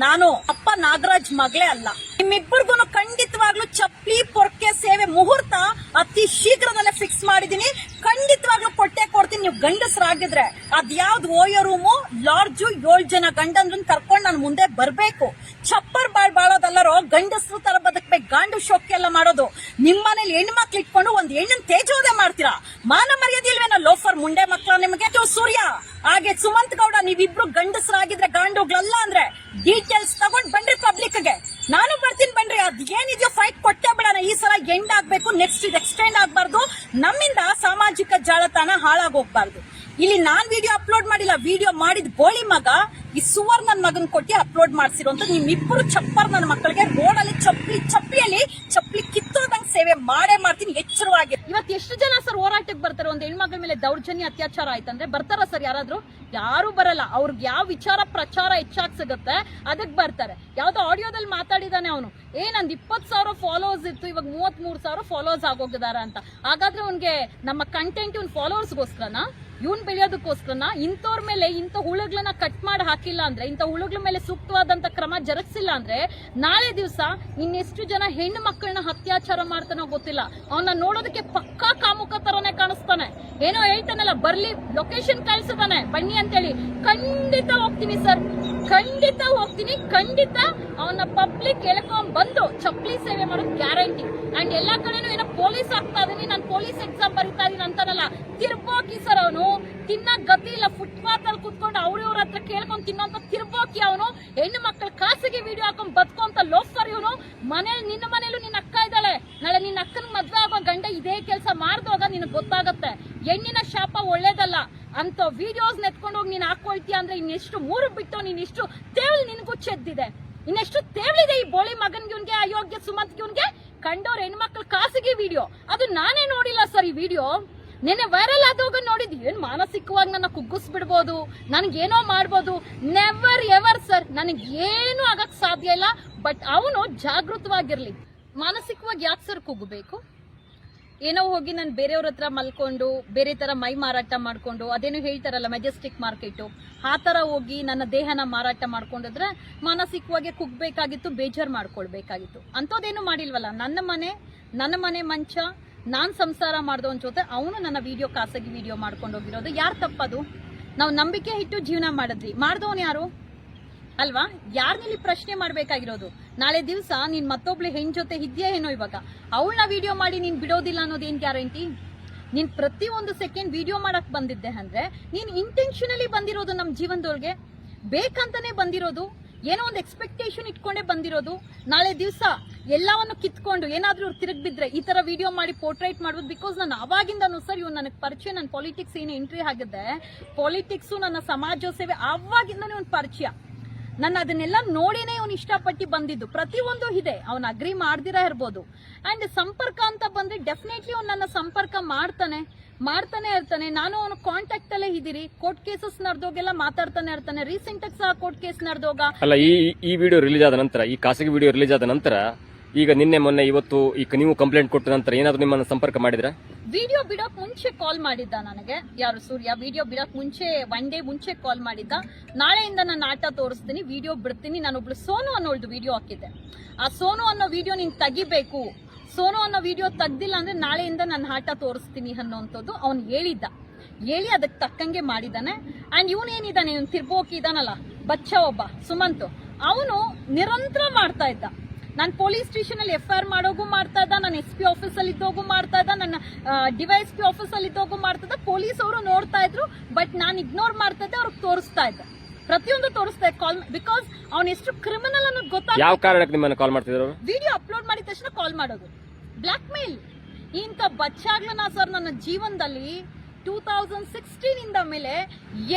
Speaker 3: ನಾನು ಅಪ್ಪ ನಾಗರಾಜ್ ಮಗಳೇ ಅಲ್ಲ. ನಿಮ್ಮಿಬ್ಬರಿಗೂ ಖಂಡಿತವಾಗ್ಲೂ ಚಪ್ಲಿ ಪೊರ್ಕೆ ಸೇವೆ ಮುಹೂರ್ತ ಅತಿ ಶೀಘ್ರದಲ್ಲೇ ಫಿಕ್ಸ್ ಮಾಡಿದೀನಿ. ಖಂಡಿತವಾಗ್ಲೂ ಕೊಟ್ಟೆ ಕೊಡ್ತೀನಿ. ನೀವು ಗಂಡಸರಾಗಿದ್ರೆ ಅದ್ಯಾವ್ದು ಓಯೋ ರೂಮು, ಲಾರ್ಜು, 7 ಜನ ಗಂಡಂದ್ರನ್ನ ಕರ್ಕೊಂಡು ನಾನು ಮುಂದೆ ಬರ್ಬೇಕು. ಚಪ್ಪರ್ ಬಾಳೋದಲ್ಲರೋ, ಗಂಡಸ್ರು ತರ ಬದುಕ್ಬೇಕು. ಗಾಂಡು ಶೋಕಿ ಎಲ್ಲ ಮಾಡೋದು. ನಿಮ್ಮನೇಲಿ ಹೆಣ್ಮಕ್ಳು ಇಟ್ಕೊಂಡು ಒಂದ್ ಹೆಣ್ಣನ್ ತೇಜೋದೆ ಮಾಡ್ತೀರಾ. ಮಾನ ಮರ್ಯಾದೆ ಇಲ್ವೇನೋ ಲೋಫರ್ ಮುಂಡೆ ಮಕ್ಳ ನಿಮಗೆ? ಸೂರ್ಯ ಹಾಗೆ ಸುಮಂತ್ ಗೌಡ, ನೀವಿಬ್ರು ಗಂಡಸರಾಗಿದ್ರೆ ಗಾಂಡುಗಳಲ್ಲ ಅಂದ್ರೆ ಡೀಟೇಲ್ಸ್ ತಗೊಂಡ್ ಬನ್ರಿ ಪಬ್ಲಿಕ್ಗೆ. ನಾನು ಬರ್ತೀನಿ ಬನ್ರಿ. ಅದ್ ಏನಿದೆಯೋ ಫೈಟ್ ಕೊಟ್ಟೆ ಬಿಡೋಣ. ಈ ಸಲ ಎಂಡ್ ಆಗ್ಬೇಕು, ನೆಕ್ಸ್ಟ್ ಇದು ಎಕ್ಸ್ಟೆಂಡ್ ಆಗ್ಬಾರ್ದು. ನಮ್ಮಿಂದ ಸಾಮಾಜಿಕ ಜಾಲತಾಣ ಹಾಳಾಗೋಗ್ಬಾರ್ದು. ಇಲ್ಲಿ ನಾನ್ ವಿಡಿಯೋ ಅಪ್ಲೋಡ್ ಮಾಡಿಲ್ಲ, ವಿಡಿಯೋ ಮಾಡಿದ್ ಬೋಳಿ ಮಗ ಈ ಸುವರ್ ನನ್ ಮಗನ್ ಕೊಟ್ಟಿ ಅಪ್ಲೋಡ್ ಮಾಡ್ಸಿರೋಂತ. ನಿಮ್ಮಿಬ್ಬರು ಚಪ್ಪರ್ ನನ್ನ ಮಕ್ಕಳಿಗೆ ರೋಡಲ್ಲಿ ಚಪ್ಲಿ ಕಿತ್ತೋದಂಗ್ ಸೇವೆ ಮಾಡೇ ಮಾಡ್ತೀನಿ, ಎಚ್ಚರವಾಗಿ. ಇವತ್ತು ಎಷ್ಟು ಜನ ಸರ್ ಹೋರಾಟಕ್ಕೆ ಬರ್ತಾರೆ? ಒಂದ್ ಹೆಣ್ಮಗಳ ಮೇಲೆ ದೌರ್ಜನ್ಯ ಅತ್ಯಾಚಾರ ಆಯ್ತಂದ್ರೆ ಬರ್ತಾರ ಸರ್ ಯಾರಾದ್ರೂ? ಯಾರು ಬರಲ್ಲ. ಅವ್ರಿಗೆ ಯಾವ ವಿಚಾರ ಪ್ರಚಾರ ಹೆಚ್ಚಾಗ್ ಸಿಗುತ್ತೆ ಅದಕ್ ಬರ್ತಾರೆ. ಯಾವ್ದೋ ಆಡಿಯೋದಲ್ಲಿ ಮಾತಾಡಿದಾನೆ ಅವನು, ನಂದ್ 20,000 ಫಾಲೋವರ್ಸ್ ಇತ್ತು, ಇವಾಗ 33,000 ಫಾಲೋವರ್ಸ್ ಆಗೋಗಿದಾರ ಅಂತ. ಹಾಗಾದ್ರೆ ಅವ್ನ್ಗೆ ನಮ್ಮ ಕಂಟೆಂಟ್ ಇವ್ನ ಫಾಲೋವರ್ಸ್ಗೋಸ್ಕರನ, ಇವ್ನ್ ಬೆಳೆಯೋದಕ್ಕೋಸ್ಕರನ ಇಂಥವ್ರ ಮೇಲೆ ಇಂಥ ಹುಳುಗಳನ್ನ ಕಟ್ ಮಾಡಿ ಹಾಕಿಲ್ಲ ಅಂದ್ರೆ, ಇಂಥ ಹುಳುಗಳ ಮೇಲೆ ಸೂಕ್ತವಾದಂತ ಕ್ರಮ ಜರುಗಿಸಿಲ್ಲ ಅಂದ್ರೆ ನಾಳೆ ದಿವಸ ಇನ್ನೆಷ್ಟು ಜನ ಹೆಣ್ಣು ಮಕ್ಕಳನ್ನ ಅತ್ಯಾಚಾರ ಮಾಡ್ತಾನೋ ಗೊತ್ತಿಲ್ಲ. ಅವನ್ನ ನೋಡೋದಕ್ಕೆ ಪಕ್ಕಾ ಕಾಮುಕ ತರನೇ ಕಾಣಿಸ್ತಾನೆ. ಏನೋ ಹೇಳ್ತಾನಲ್ಲ, ಬರ್ಲಿ ಲೊಕೇಶನ್ ಕಳ್ಸಿದಾನೆ ಬನ್ನಿ ಅಂತೇಳಿ. ಖಂಡಿತ ಹೋಗ್ತೀನಿ ಸರ್, ಖಂಡಿತ ಹೋಗ್ತೀನಿ. ಖಂಡಿತ ಅವನ ಪಬ್ಲಿಕ್ ಎಳ್ಕೊಂಡ್ ಬಂದು ಚಪ್ಲಿ ಸೇವೆ ಮಾಡೋದು ಗ್ಯಾರಂಟಿ. ಅಂಡ್ ಎಲ್ಲಾ ಕಡೆನೂ ಏನೋ ಪೊಲೀಸ್ ಆಗ್ತಾ ಇದೀನಿ, ನಾನು ಪೊಲೀಸ್ ಎಕ್ಸಾಮ್ ಬರೀತಾ ಇದೀನಿ ಅಂತಾನಲ್ಲ, ತಿರ್ಬೋಕಿ ಸರ್ ಅವನು. ತಿನ್ನ ಗತಿ ಇಲ್ಲ, ಫುಟ್ಪಾತ್ ಅಲ್ಲಿ ಕುತ್ಕೊಂಡು ಅವ್ರ ಹತ್ರ ಕೇಳ್ಕೊಂಡ್ ತಿನ್ನೋಂತ ತಿರ್ಬೋಕಿ ಅವನು. ಹೆಣ್ಣು ಮಕ್ಕಳು ಖಾಸಗಿ ವಿಡಿಯೋ ಹಾಕೊಂಡ್ ಬದುಕೋಂತ ಲೋಫರ್ ಇವನು. ಮನೇಲಿ ನಿನ್ನ ಮನೇಲೂ ನಿನ್ನ ಅಕ್ಕ ಇದ್ದಾಳೆ, ನಾಳೆ ನಿನ್ನ ಅಕ್ಕನ ಮದ್ವೆ ಆಗೋ ಗಂಡ ಇದೇ ಕೆಲಸ ಮಾಡ್ದೋಗ ನಿನಗ್ ಗೊತ್ತಾಗತ್ತೆ. ಹೆಣ್ಣಿನ ಶಾಪ ಒಳ್ಳೇದಲ್ಲ ಅಂತ ವಿಡಿಯೋಸ್ ನೆತ್ಕೊಂಡು ಹೋಗಿ ನೀನ್ ಹಾಕೊಳ್ತೀಯ ಅಂದ್ರೆ ಇನ್ನೆಷ್ಟು ಮೂರು ಬಿಟ್ಟು ನೀನ್ ಇಷ್ಟು ತೇವಲ್ ನಿನ್ಗೂ ಚೆದ್ದಿದೆ, ಇನ್ನೆಷ್ಟು ತೇವಲಿದೆ ಈ ಬೋಳಿ ಮಗನ್ಗೆ, ಅಯೋಗ್ಯ ಸುಮಂತ್ಗೆ. ಕಂಡೋರ್ ಹೆಣ್ಮಕ್ಳು ಖಾಸಗಿ ವಿಡಿಯೋ, ಅದು ನಾನೇ ನೋಡಿಲ್ಲ ಸರ್. ಈ ವಿಡಿಯೋ ನೆನ್ನೆ ವೈರಲ್ ಆದೋಗ ನೋಡಿದ್. ಏನ್ ಮಾನಸಿಕವಾಗಿ ನನ್ನ ಕುಗ್ಗಿಸ್ಬಿಡ್ಬೋದು, ನನಗೇನೋ ಮಾಡ್ಬೋದು. ನೆವರ್ ಎವರ್ ಸರ್, ನನಗೆ ಏನು ಆಗಕ್ ಸಾಧ್ಯ ಇಲ್ಲ. ಬಟ್ ಅವನು ಜಾಗೃತವಾಗಿರ್ಲಿ. ಮಾನಸಿಕವಾಗಿ ಯಾಕೆ ಸರ್ ಕುಗ್ಗಬೇಕು? ಏನೋ ಹೋಗಿ ನಾನು ಬೇರೆಯವ್ರ ಹತ್ರ ಮಲ್ಕೊಂಡು ಬೇರೆ ತರ ಮೈ ಮಾರಾಟ ಮಾಡ್ಕೊಂಡು, ಅದೇನೋ ಹೇಳ್ತಾರಲ್ಲ ಮೆಜೆಸ್ಟಿಕ್ ಮಾರ್ಕೆಟು, ಆ ತರ ಹೋಗಿ ನನ್ನ ದೇಹನ ಮಾರಾಟ ಮಾಡ್ಕೊಂಡಿದ್ರೆ ಮಾನಸಿಕವಾಗಿ ಕುಗ್ಬೇಕಾಗಿತ್ತು, ಬೇಜಾರ್ ಮಾಡ್ಕೊಳ್ಬೇಕಾಗಿತ್ತು. ಅಂಥದ್ದೇನು ಮಾಡಿಲ್ವಲ್ಲ. ನನ್ನ ಮನೆ ಮಂಚ, ನಾನ್ ಸಂಸಾರ ಮಾಡ್ದವನ್ ಜೊತೆ ಅವನು ನನ್ನ ವಿಡಿಯೋ ಖಾಸಗಿ ವಿಡಿಯೋ ಮಾಡ್ಕೊಂಡು ಹೋಗಿರೋದು ಯಾರು ತಪ್ಪದು? ನಾವು ನಂಬಿಕೆ ಇಟ್ಟು ಜೀವನ ಮಾಡಿದ್ವಿ, ಮಾಡ್ದವನ್ ಯಾರು ಅಲ್ವಾ? ಯಾರನ್ನಿಲ್ಲಿ ಪ್ರಶ್ನೆ ಮಾಡ್ಬೇಕಾಗಿರೋದು? ನಾಳೆ ದಿವಸ ನೀನ್ ಮತ್ತೊಬ್ಳು ಹೆಣ್ ಜೊತೆ ಇದ್ಯಾ ಏನೋ, ಇವಾಗ ಅವಳನ್ನ ವಿಡಿಯೋ ಮಾಡಿ ನೀನ್ ಬಿಡೋದಿಲ್ಲ ಅನ್ನೋದೇನ್ ಗ್ಯಾರಂಟಿ? ನೀನ್ ಪ್ರತಿ ಒಂದು ಸೆಕೆಂಡ್ ವಿಡಿಯೋ ಮಾಡಕ್ ಬಂದಿದ್ದೆ ಅಂದ್ರೆ ನೀನ್ ಇಂಟೆನ್ಷನಲಿ ಬಂದಿರೋದು, ನಮ್ ಜೀವನದೊಳಗೆ ಬೇಕಂತಾನೆ ಬಂದಿರೋದು, ಏನೋ ಒಂದು ಎಕ್ಸ್ಪೆಕ್ಟೇಷನ್ ಇಟ್ಕೊಂಡೇ ಬಂದಿರೋದು. ನಾಳೆ ದಿವಸ ಎಲ್ಲವನ್ನು ಕಿತ್ಕೊಂಡು ಏನಾದ್ರೂ ತಿರುಗಿ ಬಿದ್ರೆ ಈ ತರ ವಿಡಿಯೋ ಮಾಡಿ ಪೋರ್ಟ್ರೇಟ್ ಮಾಡ್ಬೋದು. ಬಿಕಾಸ್ ನಾನು ಅವಾಗಿಂದನೂ ಸರ್ ಇವ್ ನನಗೆ ಪರಿಚಯ, ನನ್ನ ಪಾಲಿಟಿಕ್ಸ್ ಏನು ಎಂಟ್ರಿ ಆಗಿದೆ, ಪಾಲಿಟಿಕ್ಸ್ ನನ್ನ ಸಮಾಜ ಸೇವೆ ಆವಾಗಿಂದನೇ ಒಂದು ಪರಿಚಯ. ನನ್ನ ಅದನ್ನೆಲ್ಲ ನೋಡಿನೇ ಅವ್ನು ಇಷ್ಟಪಟ್ಟು ಬಂದಿದ್ದು. ಪ್ರತಿಯೊಂದು ಇದೆ, ಅವ್ನು ಅಗ್ರಿ ಮಾಡ್ದಿರಾ ಇರ್ಬೋದು. ಅಂಡ್ ಸಂಪರ್ಕ ಅಂತ ಬಂದ್ರೆ ಡೆಫಿನೆಟ್ಲಿ ಅವ್ನು ನನ್ನ ಸಂಪರ್ಕ ಮಾಡ್ತಾನೆ ಇರ್ತಾನೆ. ನಾನು ಅವನು ಕಾಂಟ್ಯಾಕ್ಟ್ ಅಲ್ಲೇ ಇದ್ದೀರಿ. ಕೋರ್ಟ್ ಕೇಸಸ್ ನಡೆದೋಗೆಲ್ಲ ಮಾತಾಡ್ತಾನೆ ಇರ್ತಾನೆ. ರೀಸೆಂಟ್ ಆಗಿ ಸಹ ಕೋರ್ಟ್ ಕೇಸ್ ನಡೆದೋಗ
Speaker 2: ಅಲ್ಲ, ಈ ವಿಡಿಯೋ ರಿಲೀಸ್ ಆದ ನಂತರ, ಈ ಖಾಸಗಿ ವಿಡಿಯೋ ರಿಲೀಸ್ ಆದ ನಂತರ ಈಗ ನಿನ್ನೆ ಮೊನ್ನೆ ಇವತ್ತು ಈಗ ನೀವು ಕಂಪ್ಲೇಂಟ್ ಕೊಟ್ಟ ನಂತರ ಏನಾದರೂ ನಿಮ್ಮನ್ನು ಸಂಪರ್ಕ ಮಾಡಿದ್ರ?
Speaker 3: ವಿಡಿಯೋ ಬಿಡೋಕ್ ಮುಂಚೆ ಕಾಲ್ ಮಾಡಿದ್ದ ನನಗೆ, ಯಾರು ಸೂರ್ಯ. ವಿಡಿಯೋ ಬಿಡೋಕ್ ಮುಂಚೆ 1 ಡೇ ಮುಂಚೆ ಕಾಲ್ ಮಾಡಿದ್ದ. ನಾಳೆಯಿಂದ ನಾನು ಆಟ ತೋರಿಸ್ತೀನಿ, ವಿಡಿಯೋ ಬಿಡ್ತೀನಿ. ನಾನೊಬ್ಳು ಸೋನು ಅನ್ನೋಳ್ದು ವಿಡಿಯೋ ಹಾಕಿದ್ದೆ. ಆ ಸೋನು ಅನ್ನೋ ವಿಡಿಯೋ ನೀನ್ ತೆಗಿಬೇಕು, ಸೋನು ಅನ್ನೋ ವಿಡಿಯೋ ತೆಗ್ದಿಲ್ಲ ಅಂದ್ರೆ ನಾಳೆಯಿಂದ ನಾನು ಆಟ ತೋರಿಸ್ತೀನಿ ಅನ್ನೋಂಥದ್ದು ಅವ್ನು ಹೇಳಿ ಅದಕ್ಕೆ ತಕ್ಕಂಗೆ ಮಾಡಿದ್ದಾನೆ. ಅಂಡ್ ಇವನೇನಿದ್ದಾನೆ, ಇವನು ತಿರ್ಬೋಕಿ ಇದಾನಲ್ಲ ಬಚ್ಚ ಒಬ್ಬ ಸುಮಂತ್, ಅವನು ನಿರಂತರ ಮಾಡ್ತಾ ಇದ್ದ. ನಾನು ಪೊಲೀಸ್ ಸ್ಟೇಷನ್ ಅಲ್ಲಿ FIR ಮಾಡೋಗೂ ಮಾಡ್ತಾ ಇದ್ದ, ನಾನು SP ಆಫೀಸ್ ಅಲ್ಲಿ ಇದ್ದೋಗೂ ಮಾಡ್ತಾ ಇದ್ದ, ನನ್ನ DYSP ಆಫೀಸ್ ಅಲ್ಲಿ ಇದ್ದೋಗೂ ಮಾಡ್ತಾ ಇದ್ದ. ಪೊಲೀಸ್ ಅವರು ನೋಡ್ತಾ ಇದ್ರು, ಬಟ್ ನಾನು ಇಗ್ನೋರ್ ಮಾಡ್ತಾ ಇದ್ದೆ, ಅವ್ರಿಗೆ ತೋರಿಸ್ತಾ ಇದ್ದೆ, ಪ್ರತಿಯೊಂದು ತೋರಿಸ್ತಾ ಇದ್ದೆ ಕಾಲ್. ಬಿಕಾಸ್ ಅವ್ನು ಎಷ್ಟು ಕ್ರಿಮಿನಲ್ ಅನ್ನೋದು ಗೊತ್ತಾಗ.
Speaker 2: ಯಾವ ಕಾರಣಕ್ಕೆ ನಿಮ್ಮನ್ನು ಕಾಲ್ ಮಾಡ್ತಿದ್ರು?
Speaker 3: ವಿಡಿಯೋ ಅಪ್ಲೋಡ್ ಮಾಡಿದ ತಕ್ಷಣ ಕಾಲ್ ಮಾಡೋದು, ಬ್ಲಾಕ್ ಮೇಲ್. ಇಂಥ ಬಚ್ಚಾಗ್ಲನ ಸರ್ ನನ್ನ ಜೀವನದಲ್ಲಿ 2016 ಇಂದ ಮೇಲೆ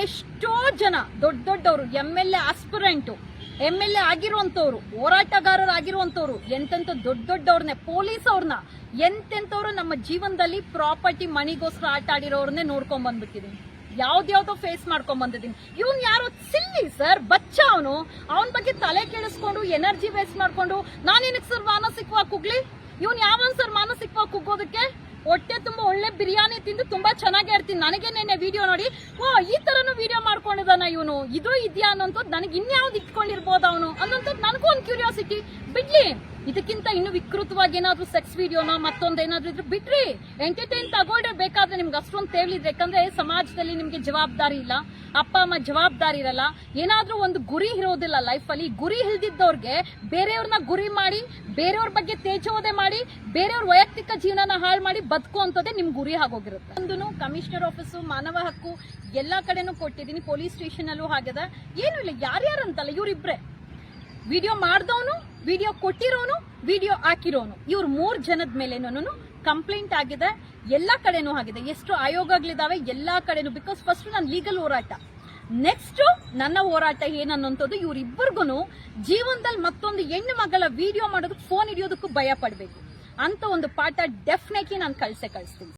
Speaker 3: ಎಷ್ಟೋ ಜನ ದೊಡ್ಡವರು MLA ಆಸ್ಪಿರೆಂಟು, MLA ಆಗಿರುವಂತವ್ರು, ಹೋರಾಟಗಾರರಾಗಿರುವಂತವ್ರು, ಎಂತೆಂತ ದೊಡ್ಡವ್ರನ್ನೇ, ಪೊಲೀಸ್ ಅವ್ರನ್ನ, ಎಂತೆಂತವ್ರು ನಮ್ಮ ಜೀವನದಲ್ಲಿ ಪ್ರಾಪರ್ಟಿ ಮನಿಗೋಸ್ಕರ ಆಟ ಆಡಿರೋರ್ನೇ ನೋಡ್ಕೊಂಡ್ ಬಂದ್ಬಿಟ್ಟಿದೀನಿ. ಯಾವ್ದ್ಯಾವ್ದೋ ಫೇಸ್ ಮಾಡ್ಕೊಂಡ್ ಬಂದಿದ್ದೀನಿ. ಇವನ್ ಯಾರು ಸಿಲ್ಲಿ ಸರ್, ಬಚ್ಚ ಅವನು. ಅವನ ಬಗ್ಗೆ ತಲೆ ಕೆಡಿಸ್ಕೊಂಡು ಎನರ್ಜಿ ವೇಸ್ಟ್ ಮಾಡ್ಕೊಂಡು ನಾನೇನಕ್ಕೆ ಸರ್ ಮಾನಸಿಕವಾಗಿ ಕುಗ್ಲಿ? ಇವನ್ ಯಾವನ್ ಸರ್ ಮಾನಸಿಕವಾಗಿ ಕುಗ್ಗೋದಕ್ಕೆ? ಹೊಟ್ಟೆ ತುಂಬಾ ಒಳ್ಳೆ ಬಿರಿಯಾನಿ ತಿಂದು ತುಂಬಾ ಚೆನ್ನಾಗಿ ಇರ್ತೀನಿ. ನನಗೆ ನೆನ್ನೆ ವಿಡಿಯೋ ನೋಡಿ, ಓ ಈ ತರನು ವಿಡಿಯೋ ಮಾಡ್ಕೊಂಡಿದ್ದಾನ ಇವನು, ಇದು ಇದೆಯಾ ಅನ್ನೋಂಥದ್ದು, ನನಗೆ ಇನ್ಯಾವ್ದು ಇಟ್ಕೊಂಡಿರ್ಬೋದು ಅವನು ಅನ್ನೋಂಥದ್ದು ನನಗೂ ಒಂದು ಕ್ಯೂರಿಯಾಸಿಟಿ. ಬಿಡ್ಲಿ, ಇದಕ್ಕಿಂತ ಇನ್ನು ವಿಕೃತವಾಗಿ ಏನಾದ್ರು ಸೆಕ್ಸ್ ವಿಡಿಯೋನೋ ಮತ್ತೊಂದು ಏನಾದ್ರು ಇದ್ರೆ ಬಿಡ್ರಿ, ಎಂಟರ್ಟೈನ್ ತಗೊಳ್ರೆ. ಬೇಕಾದ್ರೆ ನಿಮ್ಗೆ ಅಷ್ಟೊಂದು ತೇವಲಿದ್ರೆ, ಯಾಕಂದ್ರೆ ಸಮಾಜದಲ್ಲಿ ನಿಮ್ಗೆ ಜವಾಬ್ದಾರಿ ಇಲ್ಲ, ಅಪ್ಪ ಅಮ್ಮ ಜವಾಬ್ದಾರಿ ಇರಲ್ಲ, ಏನಾದ್ರೂ ಒಂದು ಗುರಿ ಇರೋದಿಲ್ಲ ಲೈಫ್ ಅಲ್ಲಿ. ಗುರಿ ಹಿಡಿದಿದ್ದವ್ರಿಗೆ ಬೇರೆಯವ್ರನ್ನ ಗುರಿ ಮಾಡಿ, ಬೇರೆಯವ್ರ ಬಗ್ಗೆ ತೇಜೋದೆ ಮಾಡಿ, ಬೇರೆಯವ್ರ ವೈಯಕ್ತಿಕ ಜೀವನನ ಹಾಳು ಮಾಡಿ ಬದುಕುವಂಥದ್ದೇ ನಿಮ್ ಗುರಿ ಆಗೋಗಿರುತ್ತೆ. ಒಂದು ಕಮಿಷನರ್ ಆಫೀಸು, ಮಾನವ ಹಕ್ಕು ಎಲ್ಲಾ ಕಡೆನೂ ಕೊಟ್ಟಿದ್ದೀನಿ, ಪೊಲೀಸ್ ಸ್ಟೇಷನ್ ಅಲ್ಲೂ ಹಾಗಿದೆ. ಏನು ಇಲ್ಲ, ಯಾರ್ಯಾರಂತಲ್ಲ, ಇವ್ರಿಬ್ರೆ ವಿಡಿಯೋ ಮಾಡ್ದವನು, ವಿಡಿಯೋ ಕೊಟ್ಟಿರೋನು, ವಿಡಿಯೋ ಹಾಕಿರೋನು, ಇವ್ರು 3 ಜನದ ಮೇಲೇನೂ ಕಂಪ್ಲೇಂಟ್ ಆಗಿದೆ. ಎಲ್ಲಾ ಕಡೆನೂ ಆಗಿದೆ. ಎಷ್ಟು ಆಯೋಗಗಳಿದಾವೆ ಎಲ್ಲಾ ಕಡೆನೂ. ಬಿಕಾಸ್ ಫಸ್ಟ್ ನಾನು ಲೀಗಲ್ ಹೋರಾಟ, ನೆಕ್ಸ್ಟ್ ನನ್ನ ಹೋರಾಟ ಏನನ್ನೋಂಥದ್ದು. ಇವ್ರಿಬ್ಬರಿಗೂ ಜೀವನದಲ್ಲಿ ಮತ್ತೊಂದು ಹೆಣ್ಣು ಮಗಳ ವಿಡಿಯೋ ಮಾಡೋದಕ್ಕೆ, ಫೋನ್ ಹಿಡಿಯೋದಕ್ಕೂ ಭಯ ಪಡಬೇಕು ಅಂತ ಒಂದು ಪಾಠ ಡೆಫಿನೆಟ್ಲಿ ನಾನು ಕಳಿಸ್ತೀನಿ.